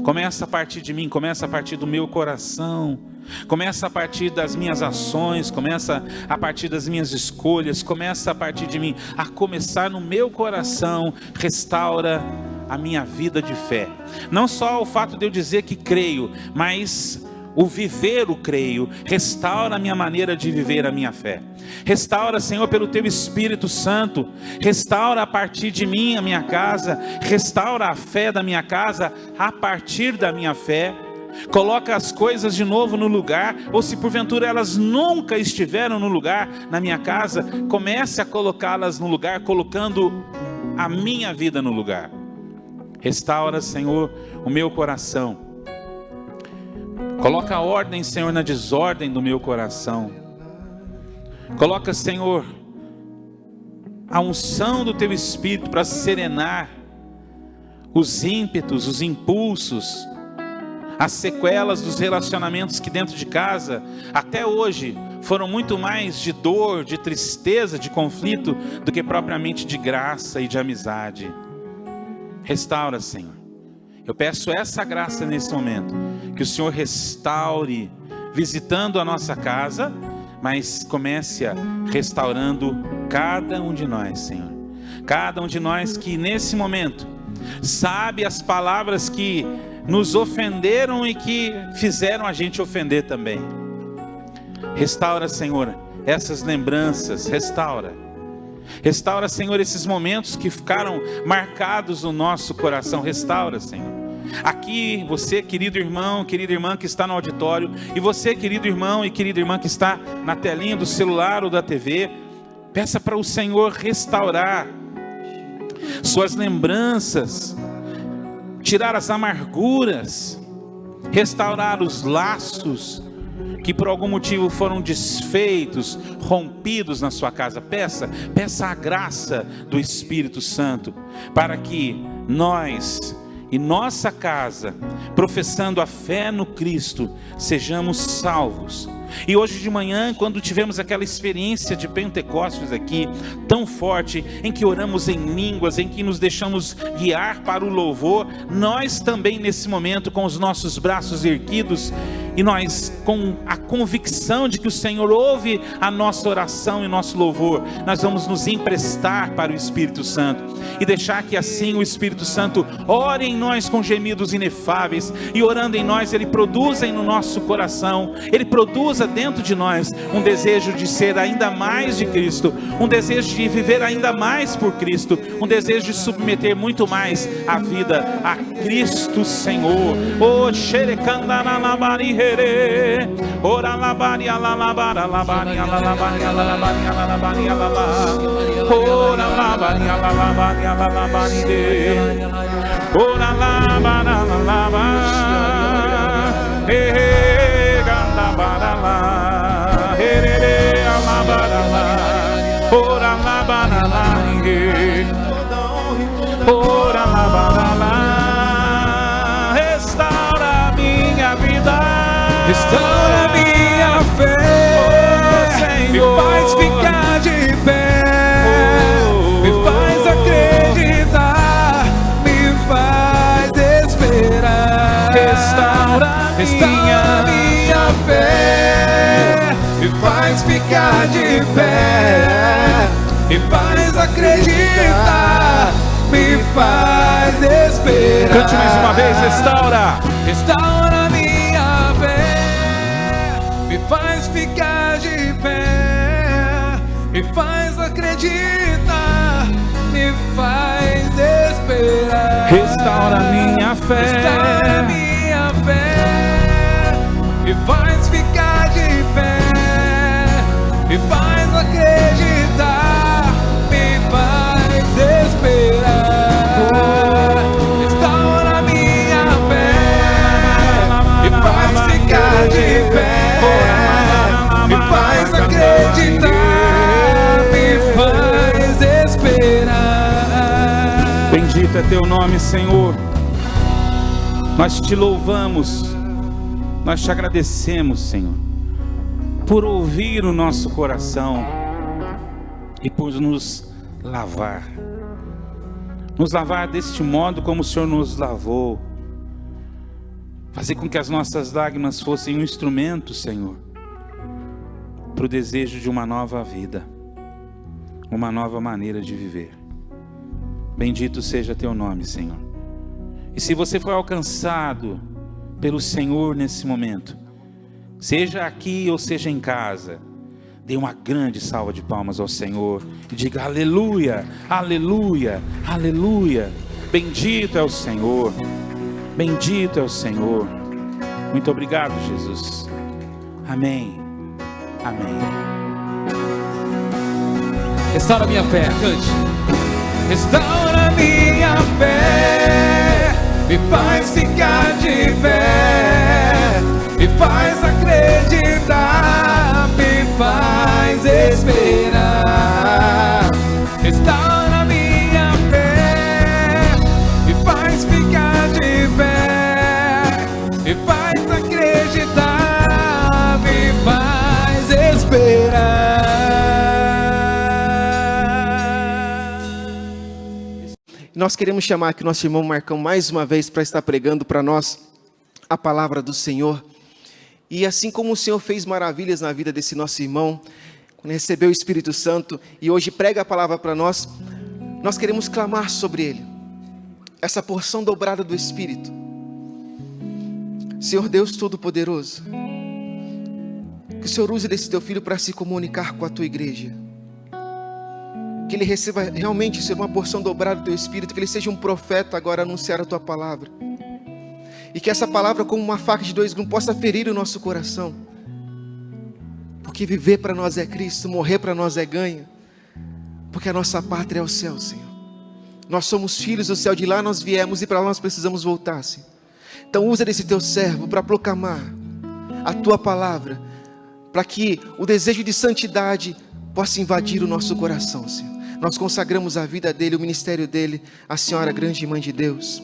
Começa a partir de mim, começa a partir do meu coração, começa a partir das minhas ações, começa a partir das minhas escolhas, começa a partir de mim, a começar no meu coração. Restaura a minha vida de fé. Não só o fato de eu dizer que creio, mas o viver o creio. Restaura a minha maneira de viver a minha fé. Restaura, Senhor, pelo Teu Espírito Santo. Restaura a partir de mim a minha casa. Restaura a fé da minha casa a partir da minha fé. Coloca as coisas de novo no lugar, ou se porventura elas nunca estiveram no lugar na minha casa, comece a colocá-las no lugar, colocando a minha vida no lugar. Restaura, Senhor, o meu coração. Coloca a ordem, Senhor, na desordem do meu coração. Coloca, Senhor, a unção do Teu Espírito para serenar os ímpetos, os impulsos, as sequelas dos relacionamentos que dentro de casa, até hoje, foram muito mais de dor, de tristeza, de conflito, do que propriamente de graça e de amizade. Restaura, Senhor. Eu peço essa graça nesse momento, que o Senhor restaure, visitando a nossa casa, mas comece restaurando cada um de nós, Senhor. Cada um de nós que nesse momento sabe as palavras que nos ofenderam e que fizeram a gente ofender também. Restaura, Senhor, essas lembranças, restaura. Restaura, Senhor, esses momentos que ficaram marcados no nosso coração. Restaura, Senhor. Aqui, você, querido irmão, querida irmã que está no auditório, e você, querido irmão e querida irmã que está na telinha do celular ou da TV, peça para o Senhor restaurar suas lembranças, tirar as amarguras, restaurar os laços que por algum motivo foram desfeitos, rompidos na sua casa. Peça a graça do Espírito Santo, para que nós e nossa casa, professando a fé no Cristo, sejamos salvos. E hoje de manhã, quando tivemos aquela experiência de Pentecostes aqui, tão forte, em que oramos em línguas, em que nos deixamos guiar para o louvor, nós também nesse momento, com os nossos braços erguidos, e nós com a convicção de que o Senhor ouve a nossa oração e nosso louvor, nós vamos nos emprestar para o Espírito Santo, e deixar que assim o Espírito Santo ore em nós com gemidos inefáveis, e orando em nós, Ele produza no nosso coração, Ele produza dentro de nós um desejo de ser ainda mais de Cristo, um desejo de viver ainda mais por Cristo, um desejo de submeter muito mais a vida a Cristo Senhor. Oh, xerecandanalabari here, ora labari alalabara labari alalabari alalabari alalabari alalabari, ora labari alalabari alalabari de, ora labara alalabari. Restaura minha vida, restaura minha fé, me faz ficar de pé, me faz acreditar, me faz esperar. Restaura minha fé, me faz ficar de pé, me faz acreditar, me faz esperar. Cante mais uma vez. Restaura minha fé, me faz ficar de pé, me faz acreditar, me faz esperar. Restaura minha fé, restaura minha fé, me faz ficar de pé, me faz acreditar, me faz esperar. Restaura minha fé, me faz ficar de pé, me faz acreditar, me faz esperar. bendito é teu nome, Senhor. Nós te louvamos, nós te agradecemos, Senhor, por ouvir o nosso coração e por nos lavar deste modo como o Senhor nos lavou, fazer com que as nossas lágrimas fossem um instrumento, Senhor, para o desejo de uma nova vida, uma nova maneira de viver. Bendito seja teu nome, Senhor. E se você foi alcançado pelo Senhor nesse momento, seja aqui ou seja em casa, dê uma grande salva de palmas ao Senhor e diga aleluia, aleluia, aleluia. Bendito é o Senhor, bendito é o Senhor. Muito obrigado, Jesus. Amém, amém. Restaura minha fé, cante. Restaura minha fé, me faz ficar de pé, me faz acreditar, me faz esperar. Nós queremos chamar aqui o nosso irmão Marcão mais uma vez para estar pregando para nós a palavra do Senhor. E assim como o Senhor fez maravilhas na vida desse nosso irmão, quando recebeu o Espírito Santo e hoje prega a palavra para nós, nós queremos clamar sobre ele, essa porção dobrada do Espírito. Senhor Deus Todo-Poderoso, que o Senhor use desse teu filho para se comunicar com a tua igreja, que ele receba realmente, Senhor, uma porção dobrada do teu Espírito, que ele seja um profeta agora a anunciar a tua palavra, e que essa palavra, como uma faca de dois gumes, possa ferir o nosso coração, porque viver para nós é Cristo, morrer para nós é ganho, porque a nossa pátria é o céu, Senhor. Nós somos filhos do céu, de lá nós viemos e para lá nós precisamos voltar, Senhor. Então usa desse teu servo para proclamar a tua palavra, para que o desejo de santidade possa invadir o nosso coração, Senhor. Nós consagramos a vida dele, o ministério dele, à Senhora grande Mãe de Deus.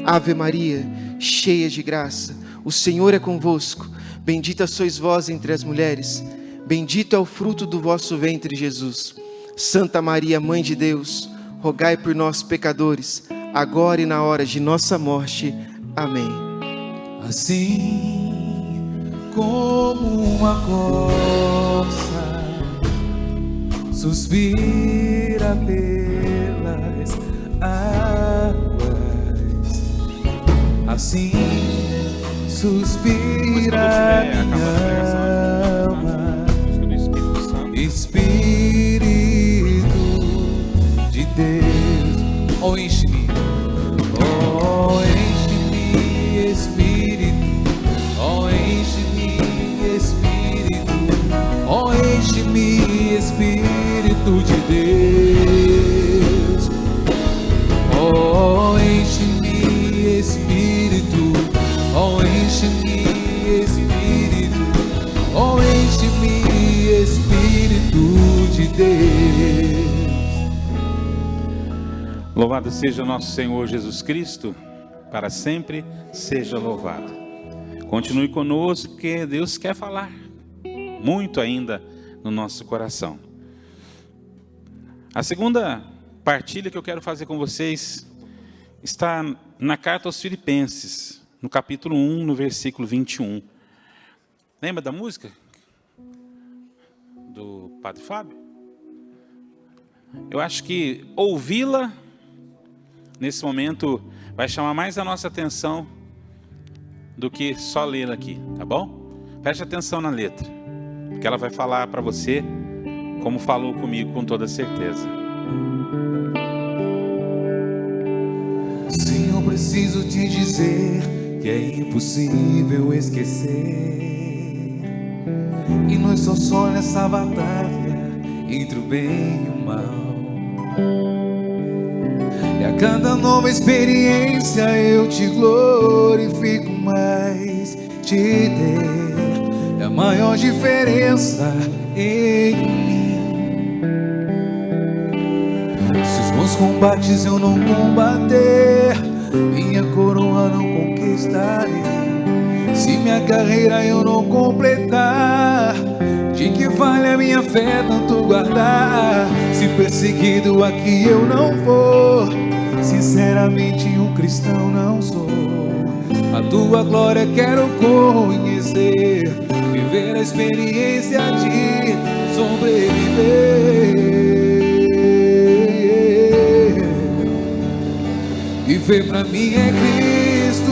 Ave Maria, cheia de graça, o Senhor é convosco. Bendita sois vós entre as mulheres, bendito é o fruto do vosso ventre, Jesus. Santa Maria, Mãe de Deus, rogai por nós pecadores, agora e na hora de nossa morte. Amém. Assim como uma corça suspira pelas águas, assim suspira minha alma, Espírito de Deus, oh enche-me, Espírito, oh enche-me, Espírito, oh enche-me, Espírito de Deus, oh enche-me, Espírito, oh enche-me, Espírito, oh enche-me, Espírito de Deus. Louvado seja nosso Senhor Jesus Cristo, para sempre seja louvado. Continue conosco, porque Deus quer falar muito ainda no nosso coração. A segunda partilha que eu quero fazer com vocês está na carta aos Filipenses, no capítulo 1, no versículo 21. Lembra da música? Do Padre Fábio? Eu acho que ouvi-la nesse momento vai chamar mais a nossa atenção do que só lê-la aqui, tá bom? Preste atenção na letra, porque ela vai falar para você como falou comigo com toda certeza. Sim, eu preciso te dizer que é impossível esquecer que nós somos só nessa batalha entre o bem e o mal. E a cada nova experiência eu te glorifico mais, te der é a maior diferença em mim. Se os bons combates eu não combater, minha coroa não conquistarei. Se minha carreira eu não completar, de que vale a minha fé tanto guardar? Se perseguido aqui eu não for, sinceramente um cristão não sou. A tua glória quero conhecer, viver a experiência de sobreviver. Viver pra mim é Cristo,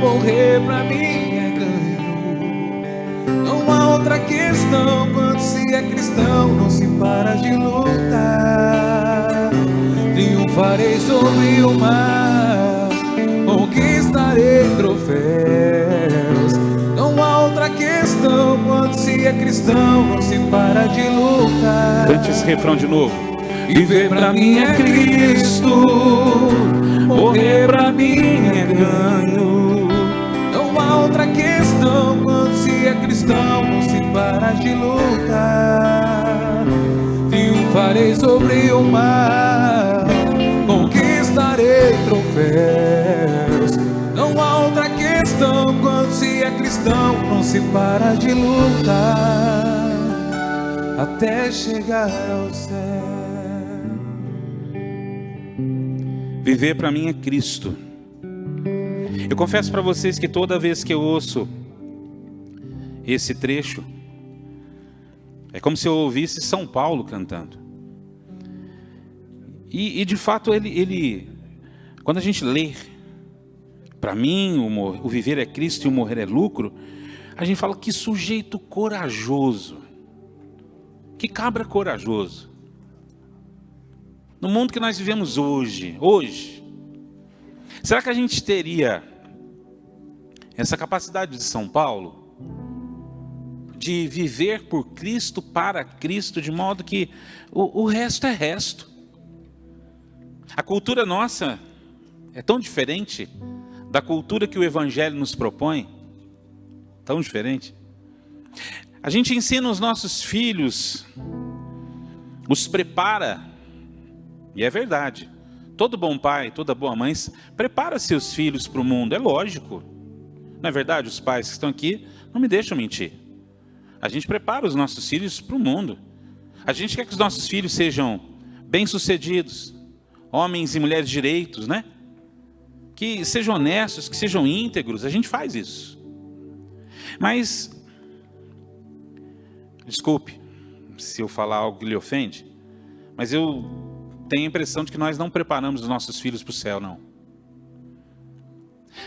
morrer pra mim é ganho. Não há outra questão, quando se é cristão não se para de lutar. Triunfarei sobre o mar, conquistarei troféus. Não há outra questão, quando se é cristão não se para de lutar. Cante esse refrão de novo. Viver pra mim é Cristo, morrer pra mim é ganho. Não há outra questão, quando se é cristão não se para de lutar. Triunfarei sobre o mar, conquistarei troféus. Não há outra questão, quando se é cristão não se para de lutar até chegar ao céu. Viver para mim é Cristo. Eu confesso para vocês que toda vez que eu ouço esse trecho, é como se eu ouvisse São Paulo cantando. E de fato ele, quando a gente lê, para mim o viver é Cristo e o morrer é lucro, a gente fala que sujeito corajoso, que cabra corajoso. No mundo que nós vivemos hoje, será que a gente teria essa capacidade de São Paulo? De viver por Cristo, para Cristo, de modo que o resto é resto. A cultura nossa é tão diferente da cultura que o Evangelho nos propõe. Tão diferente. A gente ensina os nossos filhos, os prepara, e é verdade. Todo bom pai, toda boa mãe prepara seus filhos para o mundo, é lógico. Não é verdade? Os pais que estão aqui não me deixam mentir. A gente prepara os nossos filhos para o mundo. A gente quer que os nossos filhos sejam bem-sucedidos, homens e mulheres direitos, né? Que sejam honestos, que sejam íntegros. A gente faz isso. Mas, desculpe se eu falar algo que lhe ofende, mas eu tenho a impressão de que nós não preparamos os nossos filhos para o céu, não.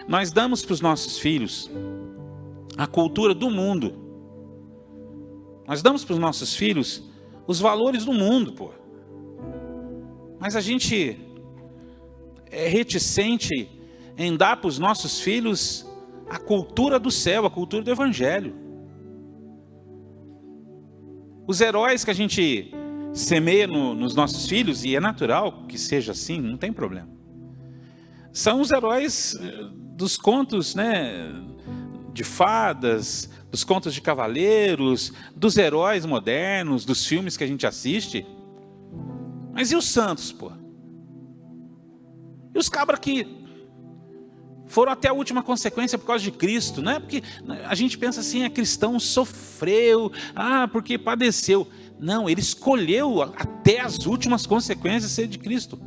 Nós damos para os nossos filhos a cultura do mundo. Nós damos para os nossos filhos os valores do mundo, pô. Mas a gente é reticente em dar para os nossos filhos a cultura do céu, a cultura do Evangelho. Os heróis que a gente semeia nos nossos filhos, e é natural que seja assim, não tem problema, são os heróis dos contos, né, de fadas, dos contos de cavaleiros, dos heróis modernos, dos filmes que a gente assiste. Mas e os santos, pô? E os cabras que foram até a última consequência por causa de Cristo, não é porque a gente pensa assim, cristão sofreu, porque padeceu. Não, ele escolheu até as últimas consequências ser de Cristo.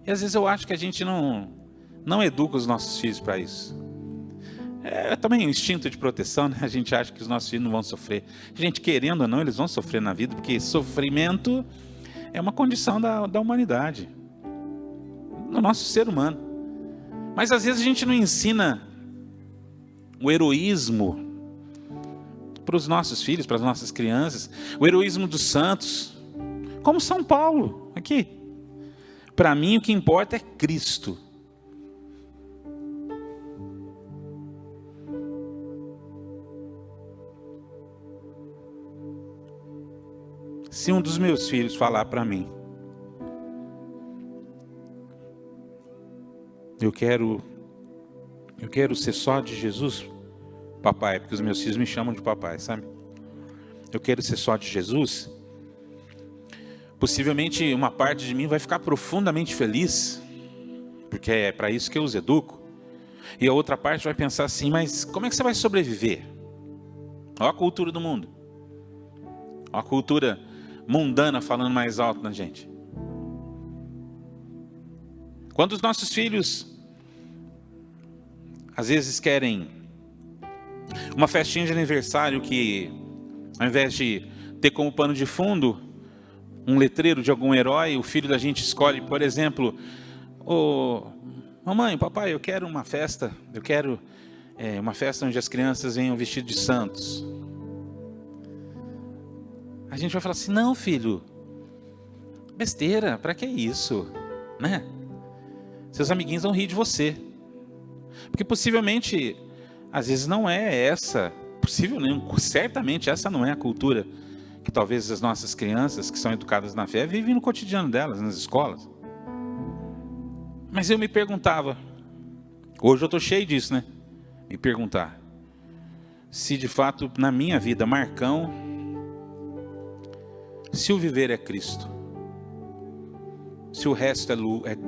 E às vezes eu acho que a gente não educa os nossos filhos para isso. É também um instinto de proteção, né? A gente acha que os nossos filhos não vão sofrer. Gente, querendo ou não, eles vão sofrer na vida, porque sofrimento é uma condição da humanidade, do nosso ser humano. Mas às vezes a gente não ensina o heroísmo para os nossos filhos, para as nossas crianças, o heroísmo dos santos, como São Paulo, aqui. Para mim o que importa é Cristo. Se um dos meus filhos falar para mim, eu quero ser só de Jesus, papai, porque os meus filhos me chamam de papai, sabe? Eu quero ser só de Jesus. Possivelmente uma parte de mim vai ficar profundamente feliz, porque é para isso que eu os educo. E a outra parte vai pensar assim, mas como é que você vai sobreviver? Olha a cultura do mundo. Olha a cultura mundana falando mais alto na gente. Quando os nossos filhos às vezes querem uma festinha de aniversário que, ao invés de ter como pano de fundo um letreiro de algum herói, o filho da gente escolhe, por exemplo, mamãe, papai, eu quero uma festa, uma festa onde as crianças venham vestidas de santos. A gente vai falar assim, não, filho, besteira, para que isso, né? Seus amiguinhos vão rir de você. Porque possivelmente, às vezes não é essa, certamente essa não é a cultura que talvez as nossas crianças que são educadas na fé vivem no cotidiano delas, nas escolas. Mas eu me perguntava, hoje eu estou cheio disso, né? Me perguntar, se de fato na minha vida, Marcão, se o viver é Cristo, se o resto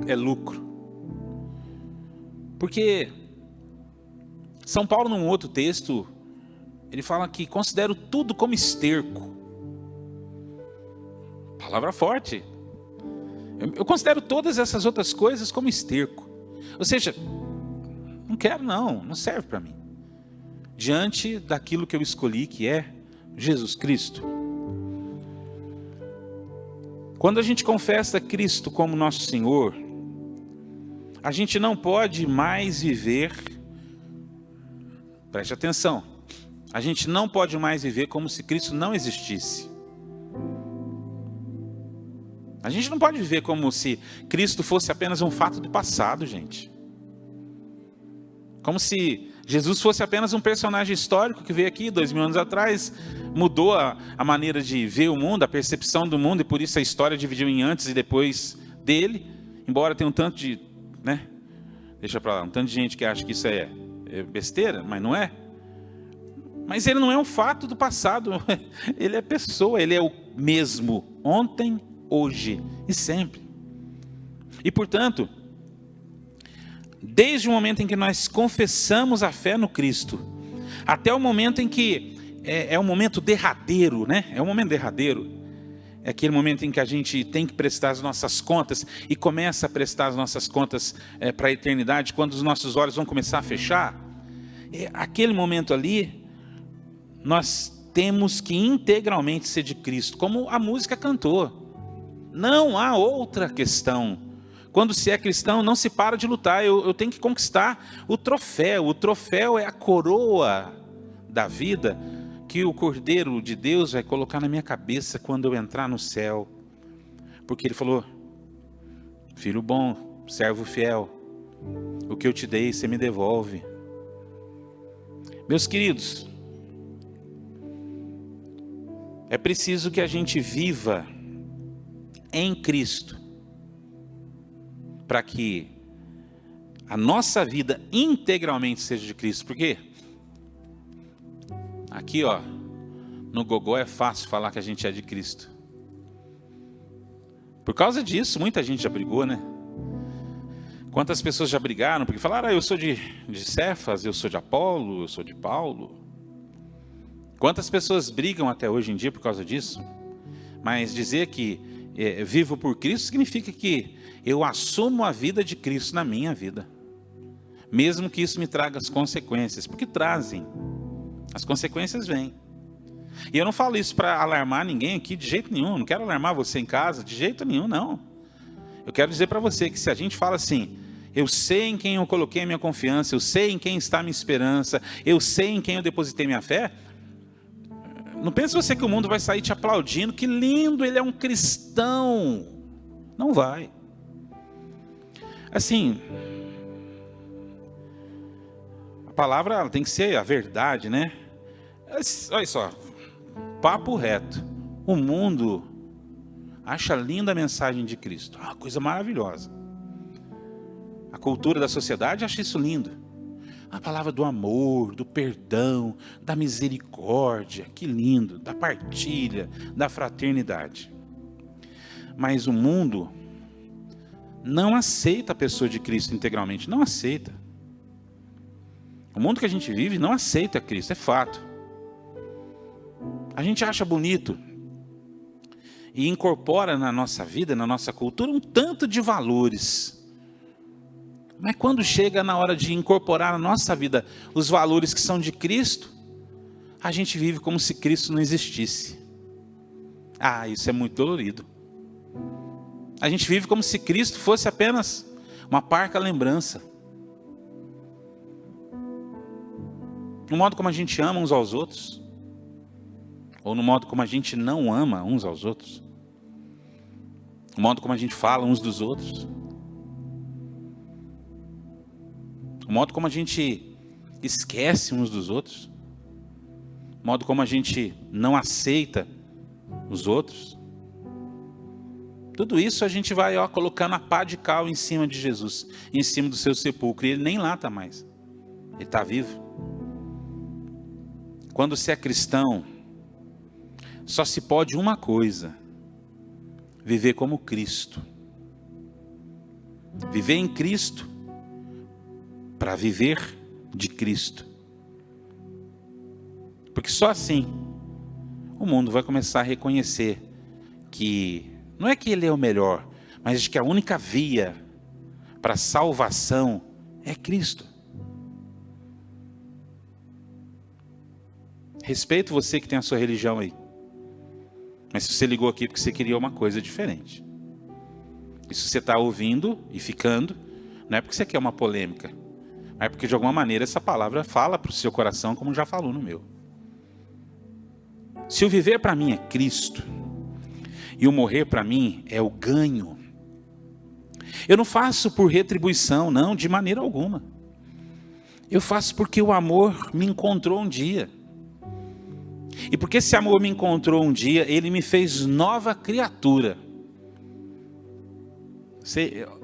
é lucro. Porque São Paulo, num outro texto, ele fala que considero tudo como esterco. Palavra forte. Eu considero todas essas outras coisas como esterco. Ou seja, não quero não serve para mim. Diante daquilo que eu escolhi, que é Jesus Cristo. Quando a gente confessa Cristo como nosso Senhor, a gente não pode mais viver, preste atenção, a gente não pode mais viver como se Cristo não existisse. A gente não pode viver como se Cristo fosse apenas um fato do passado, gente. Como se Jesus fosse apenas um personagem histórico que veio aqui 2000 anos atrás, mudou a maneira de ver o mundo, a percepção do mundo, e por isso a história dividiu em antes e depois dele. Embora tenha um tanto de, deixa pra lá, um tanto de gente que acha que isso é besteira, mas não é. Mas ele não é um fato do passado, ele é pessoa, ele é o mesmo ontem, hoje e sempre. E portanto, desde o momento em que nós confessamos a fé no Cristo, até o momento em que é um momento derradeiro, é um momento derradeiro, é aquele momento em que a gente tem que prestar as nossas contas e começa a prestar as nossas contas para a eternidade, quando os nossos olhos vão começar a fechar. Aquele momento ali, nós temos que integralmente ser de Cristo, como a música cantou. Não há outra questão. Quando se é cristão, não se para de lutar. Eu tenho que conquistar o troféu. O troféu é a coroa da vida que o Cordeiro de Deus vai colocar na minha cabeça quando eu entrar no céu. Porque ele falou: filho bom, servo fiel, o que eu te dei, você me devolve. Meus queridos, é preciso que a gente viva em Cristo, para que a nossa vida integralmente seja de Cristo. Porque aqui no Gogó é fácil falar que a gente é de Cristo. Por causa disso, muita gente já brigou, Quantas pessoas já brigaram porque falaram: eu sou de Cefas, eu sou de Apolo, eu sou de Paulo. Quantas pessoas brigam até hoje em dia por causa disso? Mas dizer que vivo por Cristo significa que eu assumo a vida de Cristo na minha vida, mesmo que isso me traga as consequências, porque trazem, as consequências vêm. E eu não falo isso para alarmar ninguém aqui de jeito nenhum, não quero alarmar você em casa de jeito nenhum, não. Eu quero dizer para você que se a gente fala assim: eu sei em quem eu coloquei a minha confiança, eu sei em quem está a minha esperança, eu sei em quem eu depositei minha fé, não pense você que o mundo vai sair te aplaudindo, que lindo, ele é um cristão. Não vai. Assim, a palavra ela tem que ser a verdade, Olha só, papo reto. O mundo acha linda a mensagem de Cristo, uma coisa maravilhosa. A cultura da sociedade acha isso lindo. A palavra do amor, do perdão, da misericórdia, que lindo, da partilha, da fraternidade. Mas o mundo não aceita a pessoa de Cristo integralmente, não aceita. O mundo que a gente vive não aceita Cristo, é fato. A gente acha bonito e incorpora na nossa vida, na nossa cultura, um tanto de valores. Mas quando chega na hora de incorporar na nossa vida os valores que são de Cristo, a gente vive como se Cristo não existisse. Isso é muito dolorido. A gente vive como se Cristo fosse apenas uma parca lembrança. No modo como a gente ama uns aos outros, ou no modo como a gente não ama uns aos outros, no modo como a gente fala uns dos outros, o modo como a gente esquece uns dos outros, o modo como a gente não aceita os outros. Tudo isso a gente vai colocando a pá de cal em cima de Jesus, em cima do seu sepulcro, e ele nem lá está mais, ele está vivo. Quando você é cristão, só se pode uma coisa: viver como Cristo. Viver em Cristo para viver de Cristo. Porque só assim o mundo vai começar a reconhecer que não é que ele é o melhor, mas de que a única via para salvação é Cristo. Respeito você que tem a sua religião aí, mas se você ligou aqui porque você queria uma coisa diferente, e se você está ouvindo e ficando, não é porque você quer uma polêmica, mas é porque de alguma maneira essa palavra fala para o seu coração, como já falou no meu. Se o viver para mim é Cristo, e o morrer para mim é o ganho, eu não faço por retribuição, não, de maneira alguma. Eu faço porque o amor me encontrou um dia. E porque esse amor me encontrou um dia, ele me fez nova criatura.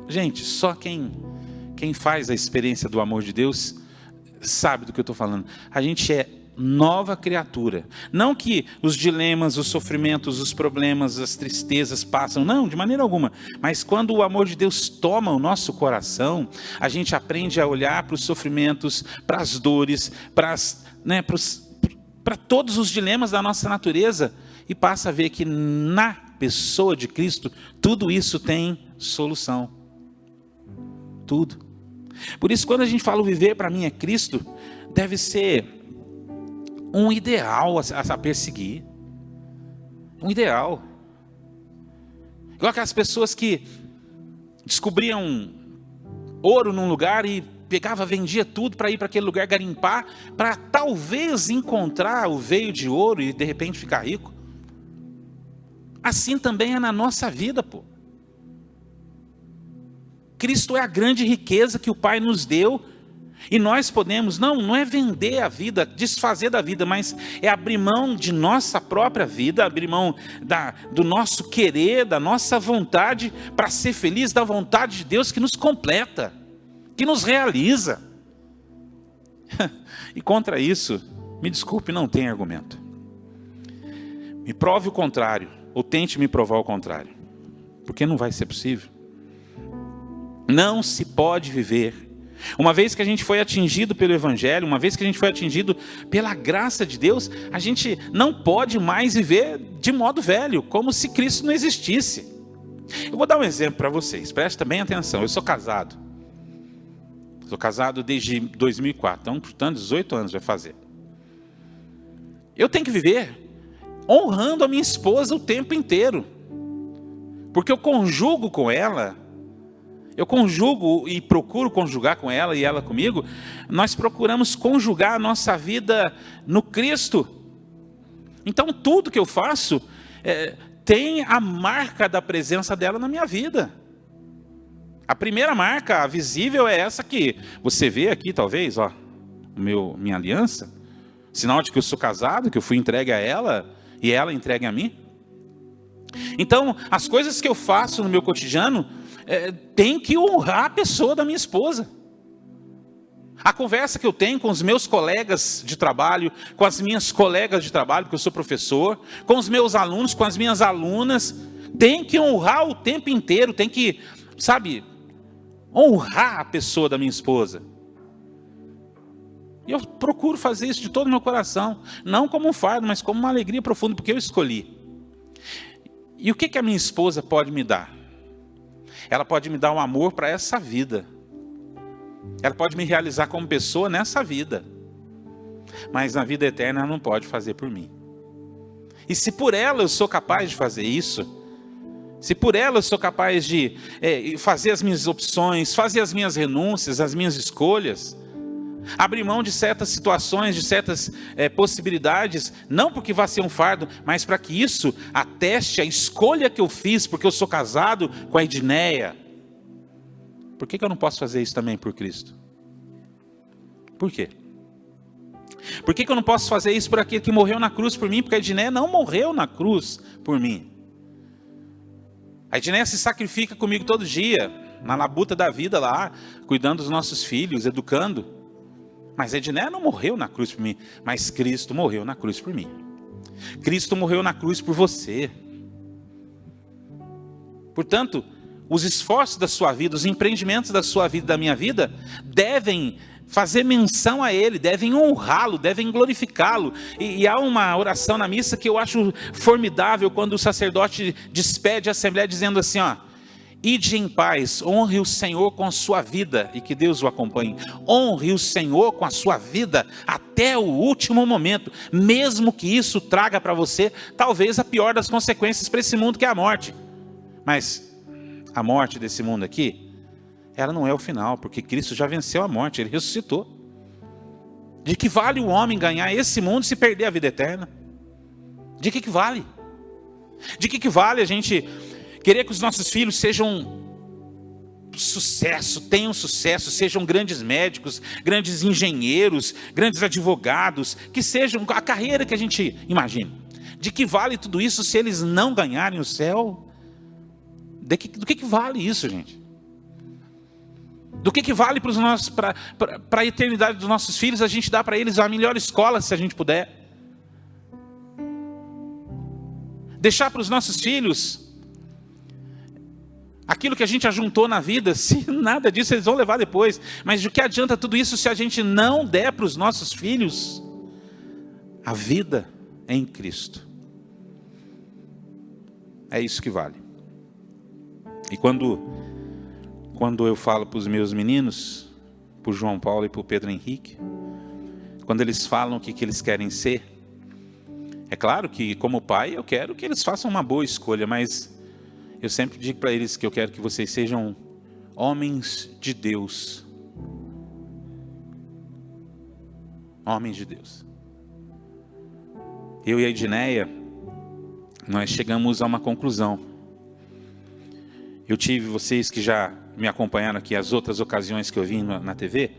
Gente, só quem faz a experiência do amor de Deus sabe do que eu estou falando. A gente é nova criatura. Não que os dilemas, os sofrimentos, os problemas, as tristezas passam, não, de maneira alguma. Mas quando o amor de Deus toma o nosso coração, a gente aprende a olhar para os sofrimentos, para as dores, para todos os dilemas da nossa natureza, e passa a ver que na pessoa de Cristo, tudo isso tem solução. Tudo. Por isso, quando a gente fala o viver para mim é Cristo, deve ser um ideal a perseguir. Um ideal. Igual aquelas pessoas que descobriam ouro num lugar e pegava, vendia tudo para ir para aquele lugar garimpar, para talvez encontrar o veio de ouro e de repente ficar rico. Assim também é na nossa vida, pô. Cristo é a grande riqueza que o Pai nos deu, e nós podemos, não é vender a vida, desfazer da vida, mas é abrir mão de nossa própria vida, abrir mão do nosso querer, da nossa vontade, para ser feliz da vontade de Deus que nos completa, que nos realiza. E contra isso, me desculpe, não tem argumento. Me prove o contrário, ou tente me provar o contrário, porque não vai ser possível. Não se pode viver. Uma vez que a gente foi atingido pelo Evangelho, uma vez que a gente foi atingido pela graça de Deus, a gente não pode mais viver de modo velho, como se Cristo não existisse. Eu vou dar um exemplo para vocês, prestem bem atenção. Eu sou casado. Sou casado desde 2004, então, portanto, 18 anos vai fazer. Eu tenho que viver honrando a minha esposa o tempo inteiro, porque eu conjugo com ela. Eu conjugo e procuro conjugar com ela e ela comigo. Nós procuramos conjugar a nossa vida no Cristo. Então tudo que eu faço tem a marca da presença dela na minha vida. A primeira marca, a visível, é essa que você vê aqui, talvez, ó, minha aliança. Sinal de que eu sou casado, que eu fui entregue a ela e ela entregue a mim. Então, as coisas que eu faço no meu cotidiano tem que honrar a pessoa da minha esposa. A conversa que eu tenho com os meus colegas de trabalho, com as minhas colegas de trabalho, porque eu sou professor, com os meus alunos, com as minhas alunas, tem que honrar o tempo inteiro, tem que, honrar a pessoa da minha esposa. E eu procuro fazer isso de todo o meu coração, não como um fardo, mas como uma alegria profunda, porque eu escolhi. E o que a minha esposa pode me dar? Ela pode me dar um amor para essa vida. Ela pode me realizar como pessoa nessa vida. Mas na vida eterna ela não pode fazer por mim. E se por ela eu sou capaz de fazer isso, se por ela eu sou capaz de fazer as minhas opções, fazer as minhas renúncias, as minhas escolhas, abrir mão de certas situações, de certas possibilidades, não porque vai ser um fardo, mas para que isso ateste a escolha que eu fiz, porque eu sou casado com a Edneia. Por que eu não posso fazer isso também por Cristo? Por quê? Por que eu não posso fazer isso por aquele que morreu na cruz por mim? Porque a Edneia não morreu na cruz por mim. A Edneia se sacrifica comigo todo dia, na labuta da vida lá, cuidando dos nossos filhos, educando. Mas a Edneia não morreu na cruz por mim, mas Cristo morreu na cruz por mim. Cristo morreu na cruz por você. Portanto, os esforços da sua vida, os empreendimentos da sua vida e da minha vida, devem fazer menção a Ele, devem honrá-lo, devem glorificá-lo. E há uma oração na missa que eu acho formidável, quando o sacerdote despede a assembleia dizendo assim, ó: Ide em paz, honre o Senhor com a sua vida e que Deus o acompanhe. Honre o Senhor com a sua vida até o último momento, mesmo que isso traga para você talvez a pior das consequências para esse mundo, que é a morte. Mas a morte desse mundo aqui, ela não é o final, porque Cristo já venceu a morte, Ele ressuscitou. De que vale o homem ganhar esse mundo se perder a vida eterna? De que vale? De que vale a gente querer que os nossos filhos sejam sucesso, tenham sucesso, sejam grandes médicos, grandes engenheiros, grandes advogados, que sejam a carreira que a gente imagina? De que vale tudo isso se eles não ganharem o céu? Do que vale isso, gente? Do que vale para a eternidade dos nossos filhos a gente dar para eles a melhor escola, se a gente puder? Deixar para os nossos filhos aquilo que a gente ajuntou na vida, se nada disso eles vão levar depois. Mas de que adianta tudo isso se a gente não der para os nossos filhos a vida em Cristo? É isso que vale. E quando eu falo para os meus meninos, para o João Paulo e para o Pedro Henrique, quando eles falam o que eles querem ser, é claro que como pai eu quero que eles façam uma boa escolha, mas eu sempre digo para eles que eu quero que vocês sejam homens de Deus. Homens de Deus. Eu e a Edneia, nós chegamos a uma conclusão. Eu tive, vocês que já me acompanharam aqui as outras ocasiões que eu vim na TV,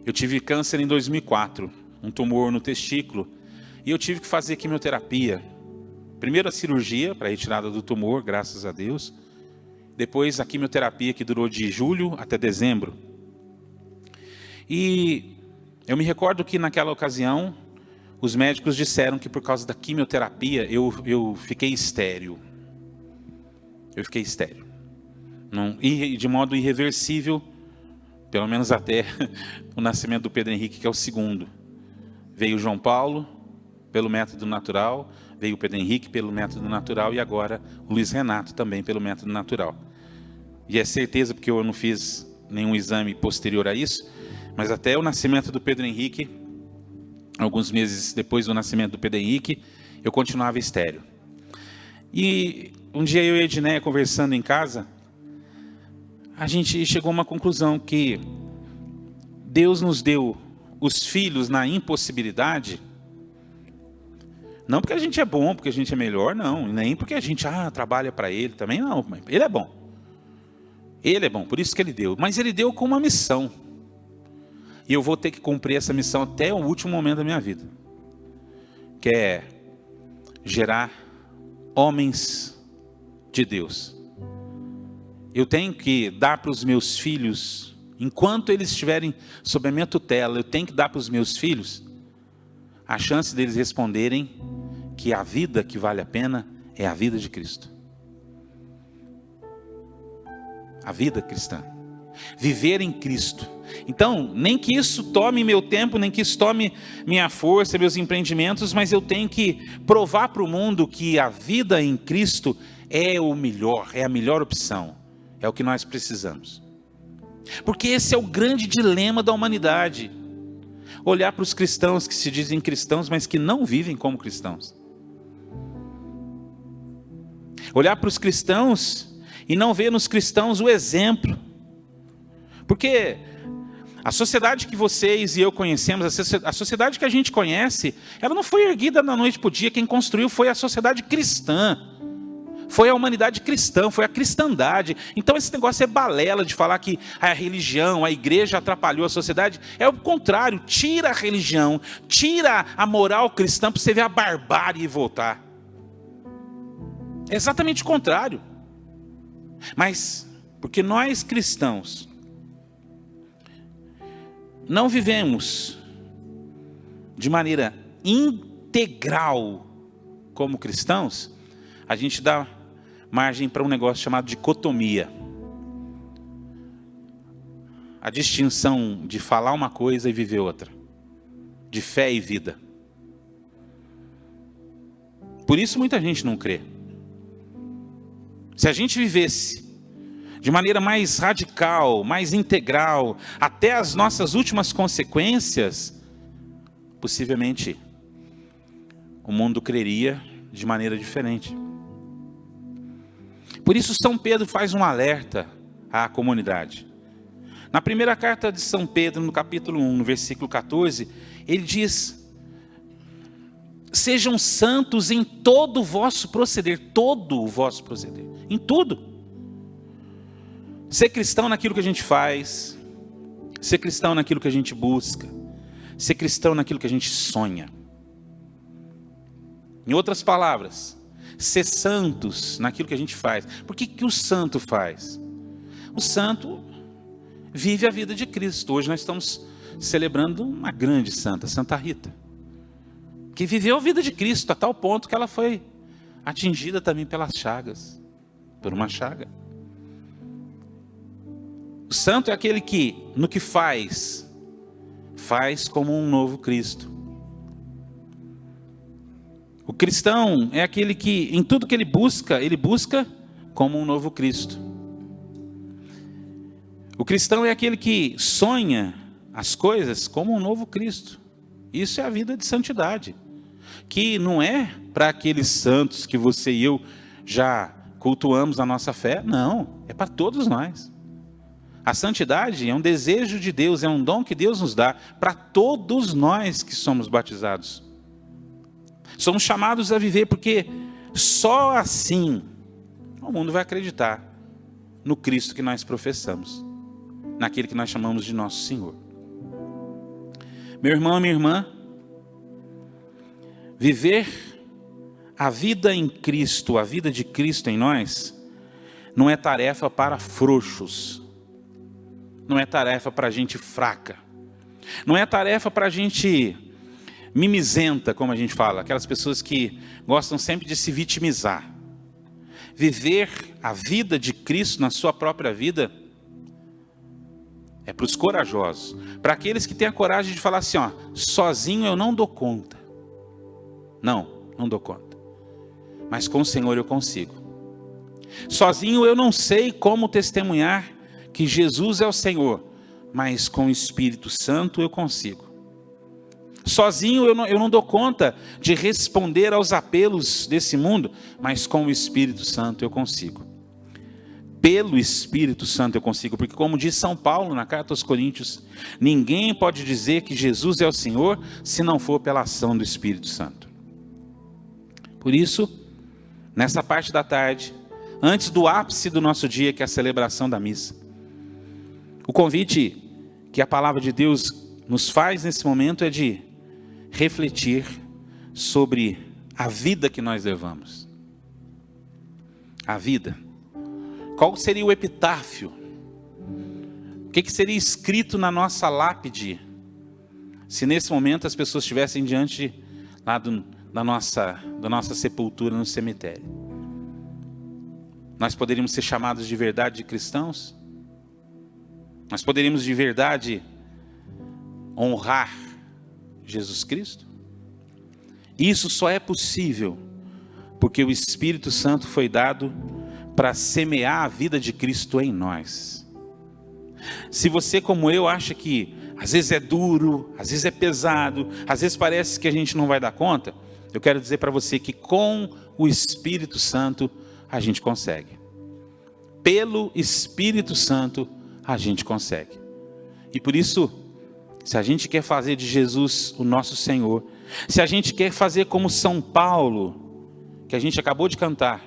eu tive câncer em 2004, um tumor no testículo, e eu tive que fazer quimioterapia. Primeiro a cirurgia para a retirada do tumor, graças a Deus. Depois a quimioterapia, que durou de julho até dezembro. E eu me recordo que naquela ocasião, os médicos disseram que por causa da quimioterapia eu fiquei estéril. Eu fiquei estéril. E de modo irreversível, pelo menos até o nascimento do Pedro Henrique, que é o segundo. Veio o João Paulo pelo método natural, veio o Pedro Henrique pelo método natural e agora o Luiz Renato também pelo método natural. E é certeza, porque eu não fiz nenhum exame posterior a isso, mas até o nascimento do Pedro Henrique, alguns meses depois do nascimento do Pedro Henrique, eu continuava estéril. E um dia eu e a Edneia conversando em casa, a gente chegou a uma conclusão que Deus nos deu os filhos na impossibilidade, não porque a gente é bom, porque a gente é melhor, não, nem porque a gente trabalha para Ele, também não, Ele é bom. Ele é bom, por isso que Ele deu, mas Ele deu com uma missão. E eu vou ter que cumprir essa missão até o último momento da minha vida, que é gerar homens de Deus. Eu tenho que dar para os meus filhos, enquanto eles estiverem sob a minha tutela, eu tenho que dar para os meus filhos a chance deles responderem que a vida que vale a pena é a vida de Cristo. A vida cristã. Viver em Cristo. Então, nem que isso tome meu tempo, nem que isso tome minha força, meus empreendimentos, mas eu tenho que provar para o mundo que a vida em Cristo é o melhor, é a melhor opção. É o que nós precisamos. Porque esse é o grande dilema da humanidade. Olhar para os cristãos que se dizem cristãos, mas que não vivem como cristãos. Olhar para os cristãos e não ver nos cristãos o exemplo. Porque a sociedade que vocês e eu conhecemos, a sociedade que a gente conhece, ela não foi erguida da noite para o dia. Quem construiu foi a sociedade cristã. Foi a humanidade cristã, foi a cristandade. Então esse negócio é balela de falar que a religião, a igreja atrapalhou a sociedade. É o contrário, tira a religião, tira a moral cristã para você ver a barbárie e voltar. É exatamente o contrário. Mas, porque nós cristãos não vivemos de maneira integral como cristãos, a gente dá margem para um negócio chamado dicotomia. A distinção de falar uma coisa e viver outra. De fé e vida. Por isso muita gente não crê. Se a gente vivesse de maneira mais radical, mais integral, até as nossas últimas consequências, possivelmente o mundo creria de maneira diferente. Por isso São Pedro faz um alerta à comunidade. Na primeira carta de São Pedro, no capítulo 1, no versículo 14, ele diz: sejam santos em todo o vosso proceder, em tudo. Ser cristão naquilo que a gente faz, ser cristão naquilo que a gente busca, ser cristão naquilo que a gente sonha. Em outras palavras, ser santos naquilo que a gente faz. Por que o santo faz? O santo vive a vida de Cristo. Hoje nós estamos celebrando uma grande santa, Santa Rita, que viveu a vida de Cristo a tal ponto que ela foi atingida também pelas chagas, por uma chaga. O santo é aquele que, no que faz como um novo Cristo. O cristão é aquele que, em tudo que ele busca como um novo Cristo. O cristão é aquele que sonha as coisas como um novo Cristo. Isso é a vida de santidade, que não é para aqueles santos que você e eu já cultuamos na nossa fé, não, é para todos nós. A santidade é um desejo de Deus, é um dom que Deus nos dá para todos nós que somos batizados. Somos chamados a viver, porque só assim o mundo vai acreditar no Cristo que nós professamos, naquele que nós chamamos de nosso Senhor. Meu irmão, minha irmã, viver a vida em Cristo, a vida de Cristo em nós, não é tarefa para frouxos, não é tarefa para gente fraca, não é tarefa para gente mimizenta, como a gente fala, aquelas pessoas que gostam sempre de se vitimizar. Viver a vida de Cristo na sua própria vida é para os corajosos, para aqueles que têm a coragem de falar assim, ó, sozinho eu não dou conta. Não dou conta. Mas com o Senhor eu consigo. Sozinho eu não sei como testemunhar que Jesus é o Senhor, mas com o Espírito Santo eu consigo. Sozinho eu não dou conta de responder aos apelos desse mundo, mas com o Espírito Santo eu consigo. Pelo Espírito Santo eu consigo, porque como diz São Paulo na carta aos Coríntios, ninguém pode dizer que Jesus é o Senhor se não for pela ação do Espírito Santo. Por isso, nessa parte da tarde, antes do ápice do nosso dia, que é a celebração da missa, o convite que a palavra de Deus nos faz nesse momento é de refletir sobre a vida que nós levamos. A vida. Qual seria o epitáfio? O que seria escrito na nossa lápide, se nesse momento as pessoas estivessem diante lá da nossa sepultura no cemitério? Nós poderíamos ser chamados de verdade de cristãos? Nós poderíamos de verdade honrar Jesus Cristo? Isso só é possível porque o Espírito Santo foi dado para semear a vida de Cristo em nós. Se você, como eu, acha que às vezes é duro, às vezes é pesado, às vezes parece que a gente não vai dar conta, eu quero dizer para você que com o Espírito Santo a gente consegue. Pelo Espírito Santo a gente consegue. E por isso, se a gente quer fazer de Jesus o nosso Senhor, se a gente quer fazer como São Paulo, que a gente acabou de cantar,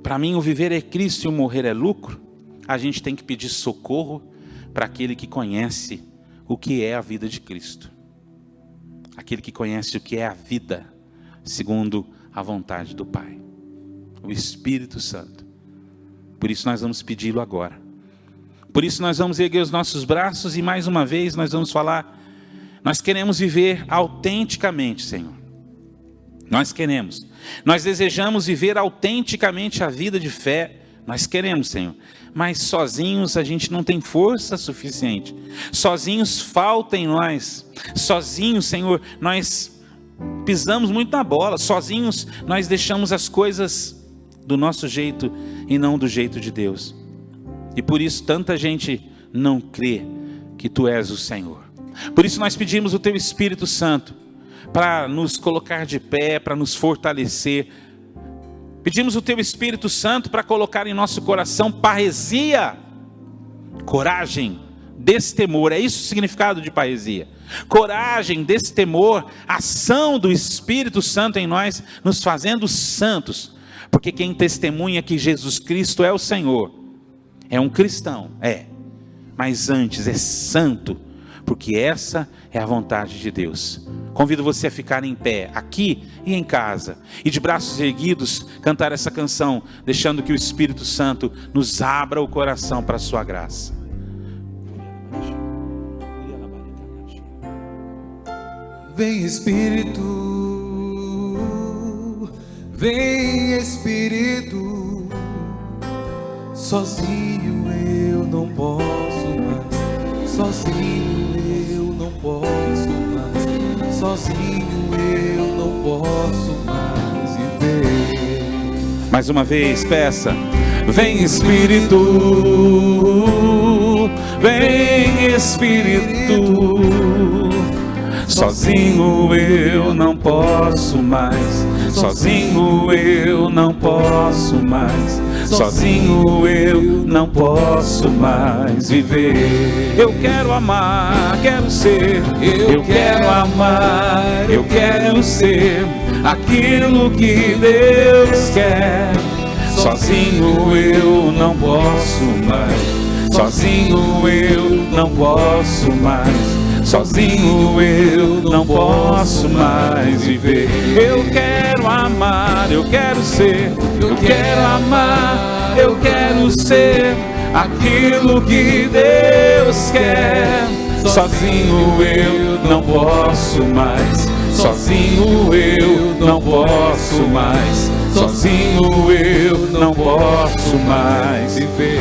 para mim o viver é Cristo e o morrer é lucro, a gente tem que pedir socorro para aquele que conhece o que é a vida de Cristo. Aquele que conhece o que é a vida, segundo a vontade do Pai. O Espírito Santo. Por isso nós vamos pedi-lo agora. Por isso nós vamos erguer os nossos braços e mais uma vez nós vamos falar, nós queremos viver autenticamente, Senhor. Nós desejamos viver autenticamente a vida de fé, nós queremos, Senhor, mas sozinhos a gente não tem força suficiente, sozinhos falta em nós, sozinhos, Senhor, nós pisamos muito na bola, sozinhos nós deixamos as coisas do nosso jeito e não do jeito de Deus. E por isso tanta gente não crê que Tu és o Senhor. Por isso nós pedimos o Teu Espírito Santo para nos colocar de pé, para nos fortalecer. Pedimos o Teu Espírito Santo para colocar em nosso coração parresia, coragem, destemor. É isso o significado de parresia. Coragem, destemor, ação do Espírito Santo em nós, nos fazendo santos. Porque quem testemunha que Jesus Cristo é o Senhor, é um cristão, mas antes é santo, porque essa é a vontade de Deus. Convido você a ficar em pé, aqui e em casa, e de braços erguidos, cantar essa canção, deixando que o Espírito Santo nos abra o coração para a sua graça. Vem Espírito, vem Espírito, sozinho eu não posso mais, sozinho eu não posso mais, sozinho eu não posso mais viver. Mais uma vez, peça. Vem Espírito, vem Espírito, sozinho eu não posso mais, sozinho eu não posso mais, sozinho eu não posso mais viver. Eu quero amar, quero ser, eu quero amar, eu quero ser aquilo que Deus quer. Sozinho eu não posso mais, sozinho eu não posso mais, sozinho eu não posso mais viver. Eu quero amar, eu quero ser, eu quero amar, eu quero ser aquilo que Deus quer. Sozinho eu não posso mais, sozinho eu não posso mais, sozinho eu não posso mais viver.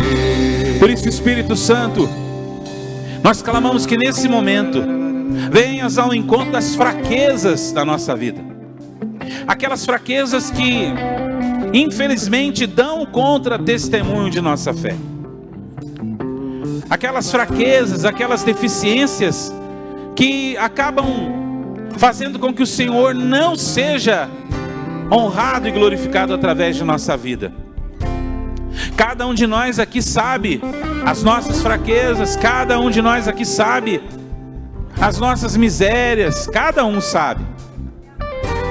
Por isso, Espírito Santo, nós clamamos que nesse momento venhas ao encontro das fraquezas da nossa vida. Aquelas fraquezas que infelizmente dão contra testemunho de nossa fé. Aquelas fraquezas, aquelas deficiências que acabam fazendo com que o Senhor não seja honrado e glorificado através de nossa vida. Cada um de nós aqui sabe as nossas fraquezas, cada um de nós aqui sabe as nossas misérias, cada um sabe.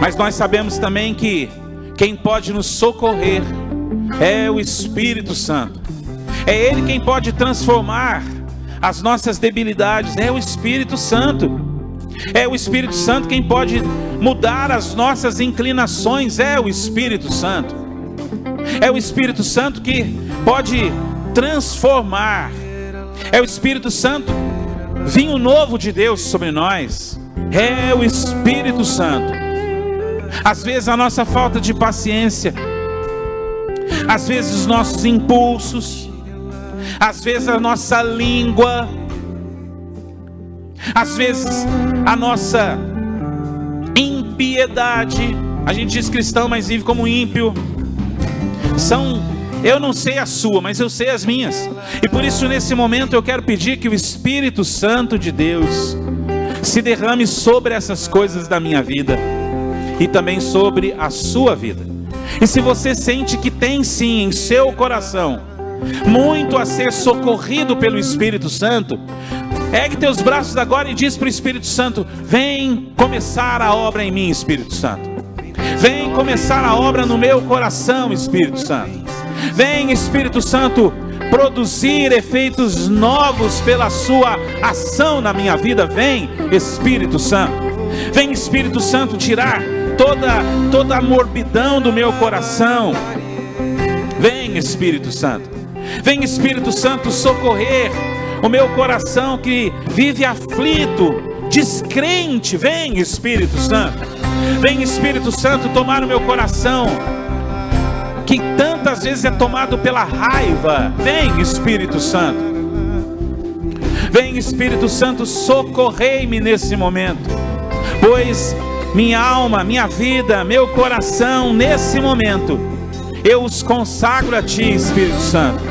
Mas nós sabemos também que quem pode nos socorrer é o Espírito Santo. É Ele quem pode transformar as nossas debilidades, é o Espírito Santo. É o Espírito Santo quem pode mudar as nossas inclinações, é o Espírito Santo. É o Espírito Santo que pode transformar. É o Espírito Santo, vinho novo de Deus sobre nós. É o Espírito Santo. Às vezes a nossa falta de paciência, às vezes os nossos impulsos, às vezes a nossa língua, às vezes a nossa impiedade. A gente diz cristão, mas vive como ímpio. Eu não sei a sua, mas eu sei as minhas. E por isso nesse momento eu quero pedir que o Espírito Santo de Deus se derrame sobre essas coisas da minha vida e também sobre a sua vida. E se você sente que tem sim em seu coração muito a ser socorrido pelo Espírito Santo, ergue teus braços agora e diz para o Espírito Santo: vem começar a obra em mim, Espírito Santo. Vem começar a obra no meu coração, Espírito Santo. Vem, Espírito Santo, produzir efeitos novos pela sua ação na minha vida. Vem, Espírito Santo. Vem, Espírito Santo, tirar toda a morbidão do meu coração. Vem, Espírito Santo. Vem, Espírito Santo, socorrer o meu coração que vive aflito, descrente. Vem, Espírito Santo. Vem, Espírito Santo, tomar o meu coração que tantas vezes é tomado pela raiva. Vem, Espírito Santo. Vem, Espírito Santo, socorrei-me nesse momento, pois minha alma, minha vida, meu coração nesse momento Eu os consagro a Ti, Espírito Santo,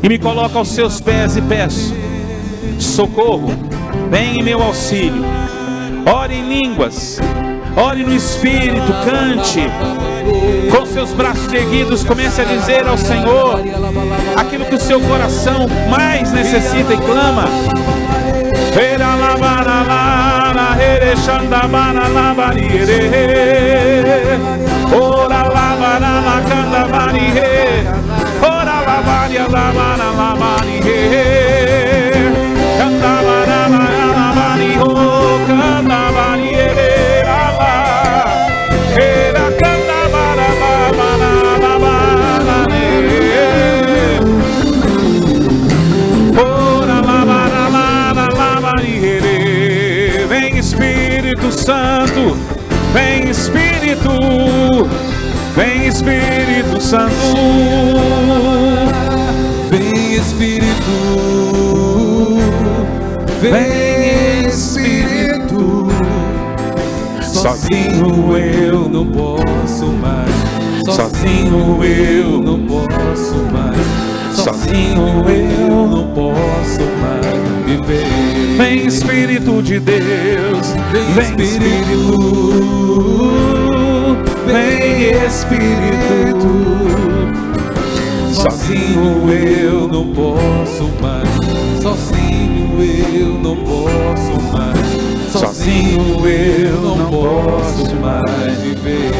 e me coloco aos Seus pés e peço socorro, vem em meu auxílio. Ore em línguas, ore no Espírito, cante, com seus braços erguidos, comece a dizer ao Senhor aquilo que o seu coração mais necessita e clama. Vem Espírito Santo, vem Espírito, vem Espírito Santo, vem Espírito, vem Espírito. Sozinho eu não posso mais, sozinho eu não posso mais, sozinho eu não posso mais viver. Vem Espírito de Deus, Vem Espírito, vem Espírito. Sozinho eu não posso mais, sozinho eu não posso mais, sozinho eu não posso mais viver.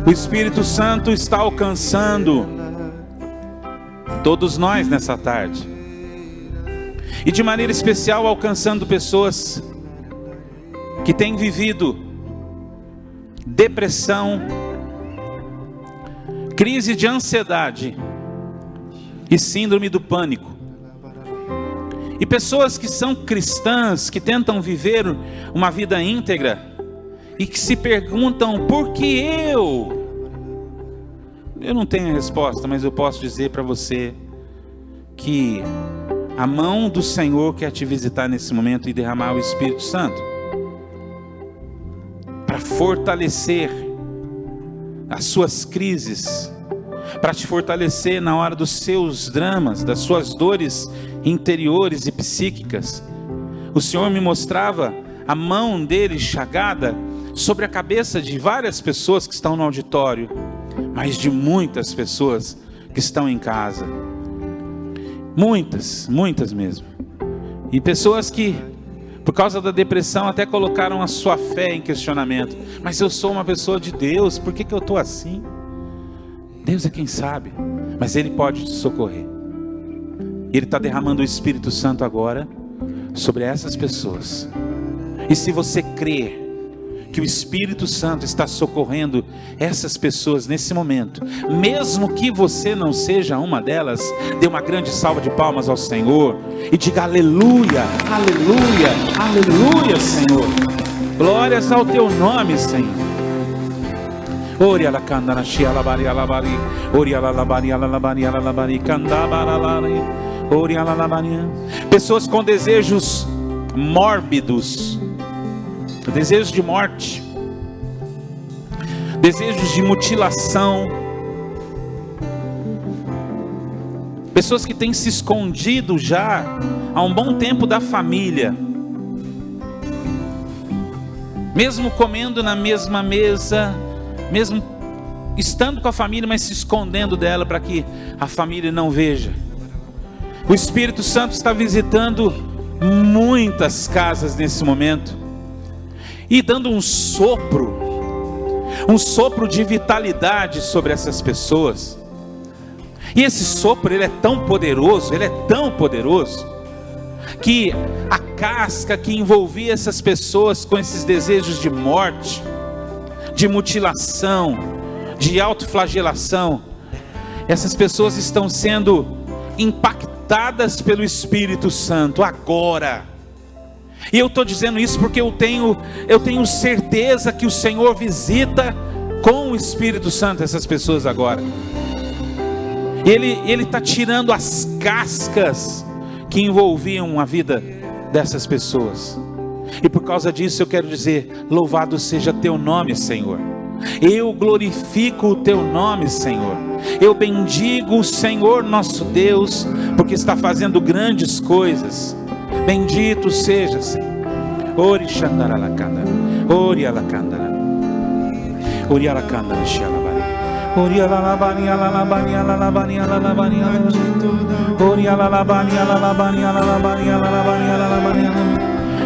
O Espírito Santo está alcançando todos nós nessa tarde, e de maneira especial alcançando pessoas que têm vivido depressão, crise de ansiedade e síndrome do pânico. E pessoas que são cristãs, que tentam viver uma vida íntegra e que se perguntam: por que eu? Eu não tenho a resposta, mas eu posso dizer para você que a mão do Senhor quer te visitar nesse momento e derramar o Espírito Santo para fortalecer as suas crises, para te fortalecer na hora dos seus dramas, das suas dores interiores e psíquicas. O Senhor me mostrava a mão dele chagada sobre a cabeça de várias pessoas que estão no auditório, mas de muitas pessoas que estão em casa. Muitas mesmo. E pessoas que, por causa da depressão, até colocaram a sua fé em questionamento. Mas eu sou uma pessoa de Deus, por que eu estou assim? Deus é quem sabe, mas Ele pode te socorrer. Ele está derramando o Espírito Santo agora sobre essas pessoas. E se você crê que o Espírito Santo está socorrendo essas pessoas nesse momento, mesmo que você não seja uma delas, dê uma grande salva de palmas ao Senhor e diga aleluia, aleluia, aleluia, Senhor. Glórias ao teu nome, Senhor. Pessoas com desejos mórbidos, desejos de morte, desejos de mutilação, pessoas que têm se escondido já há um bom tempo da família, mesmo comendo na mesma mesa, mesmo estando com a família, mas se escondendo dela para que a família não veja. O Espírito Santo está visitando muitas casas nesse momento e dando um sopro de vitalidade sobre essas pessoas. E esse sopro, ele é tão poderoso, que a casca que envolvia essas pessoas com esses desejos de morte, de mutilação, de autoflagelação, essas pessoas estão sendo impactadas pelo Espírito Santo agora. E eu estou dizendo isso porque eu tenho certeza que o Senhor visita com o Espírito Santo essas pessoas agora. Ele está tirando as cascas que envolviam a vida dessas pessoas. E por causa disso eu quero dizer: louvado seja teu nome, Senhor. Eu glorifico o teu nome, Senhor. Eu bendigo o Senhor nosso Deus, porque está fazendo grandes coisas. Bendito seja, Senhor. Ori Shandaralakanda, Ori Alakandara, Ori Alakandara Shalabari, Ori Alalabani, Alalabani, Alalabani, Alalabani, Ori Alalabani, Alalabani, Alalabani, Alalabani, Alalabani,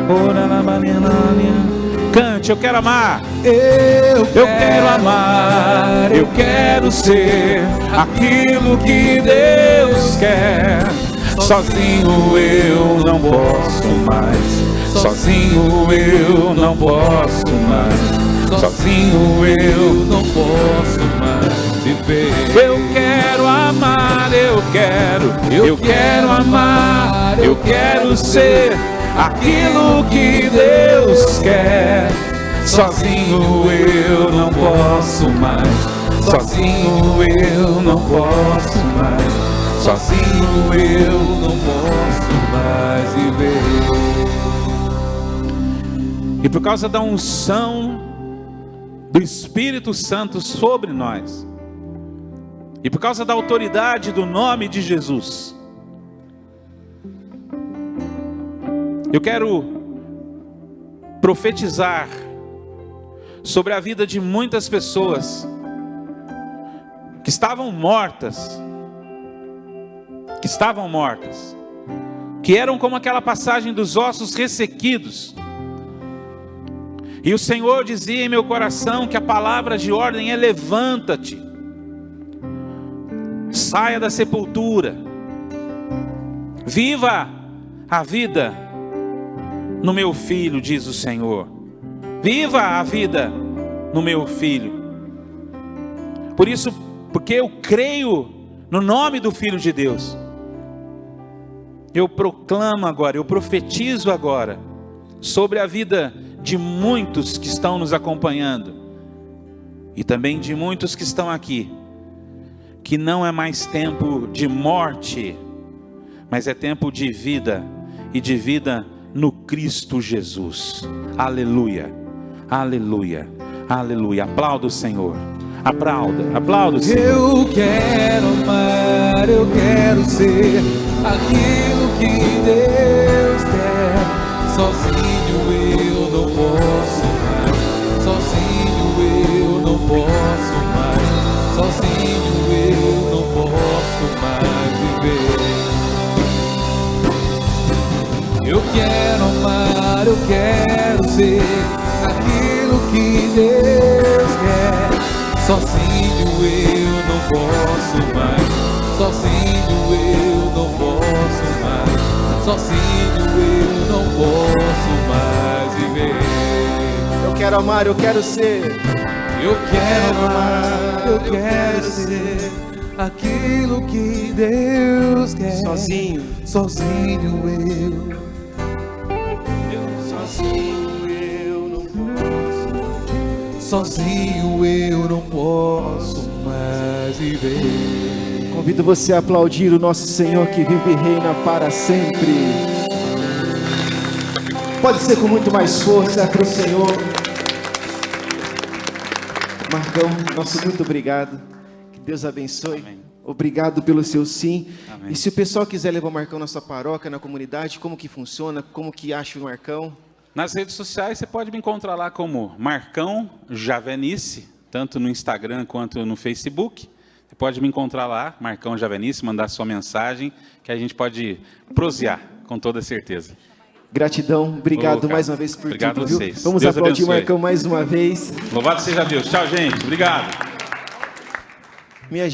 Ori Alalabani, Alalabani. Cante, eu quero amar. Eu quero amar, eu quero ser aquilo que Deus quer. Sozinho eu não posso mais, sozinho eu não posso mais, sozinho eu não posso mais viver. Eu quero amar, eu quero amar, eu quero ser aquilo que Deus quer. Sozinho eu não posso mais, sozinho eu não posso mais, sozinho eu não posso mais viver. E por causa da unção do Espírito Santo sobre nós, e por causa da autoridade do nome de Jesus, eu quero profetizar sobre a vida de muitas pessoas que estavam mortas, que eram como aquela passagem dos ossos ressequidos. E o Senhor dizia em meu coração que a palavra de ordem é: levanta-te, saia da sepultura, viva a vida no meu filho, diz o Senhor. Viva a vida no meu filho. Por isso, porque eu creio no nome do Filho de Deus, eu proclamo agora, eu profetizo agora sobre a vida de muitos que estão nos acompanhando e também de muitos que estão aqui, que não é mais tempo de morte, mas é tempo de vida, e de vida no Cristo Jesus. Aleluia, aleluia, aleluia. Aplauda o Senhor, aplauda o Senhor. Eu quero amar, eu quero ser aquilo que Deus quer. Sozinho eu não posso mais, sozinho eu não posso mais, sozinho eu não posso mais viver. Eu quero amar, eu quero ser aquilo que Deus quer. Sozinho eu não posso mais, sozinho eu não posso mais, sozinho eu não posso mais viver. Eu quero amar, eu quero ser. Eu quero amar, eu quero ser aquilo que Deus quer. Sozinho eu. Sozinho eu não posso mais viver. Convido você a aplaudir o nosso Senhor que vive e reina para sempre. Pode ser com muito mais força para o Senhor. Marcão, nosso muito obrigado. Que Deus abençoe. Amém. Obrigado pelo seu sim. Amém. E se o pessoal quiser levar o Marcão na sua paróquia, na comunidade, como que funciona? Como que acha o Marcão? Nas redes sociais você pode me encontrar lá como Marcão Javenice, tanto no Instagram quanto no Facebook. Você pode me encontrar lá, Marcão Javenice, mandar sua mensagem, que a gente pode prosear, com toda certeza. Gratidão, obrigado mais uma vez por obrigado tudo. Obrigado a vocês. Viu? Vamos Deus aplaudir o abençoe. Marcão mais uma vez. Louvado seja Deus. Tchau, gente. Obrigado. Minha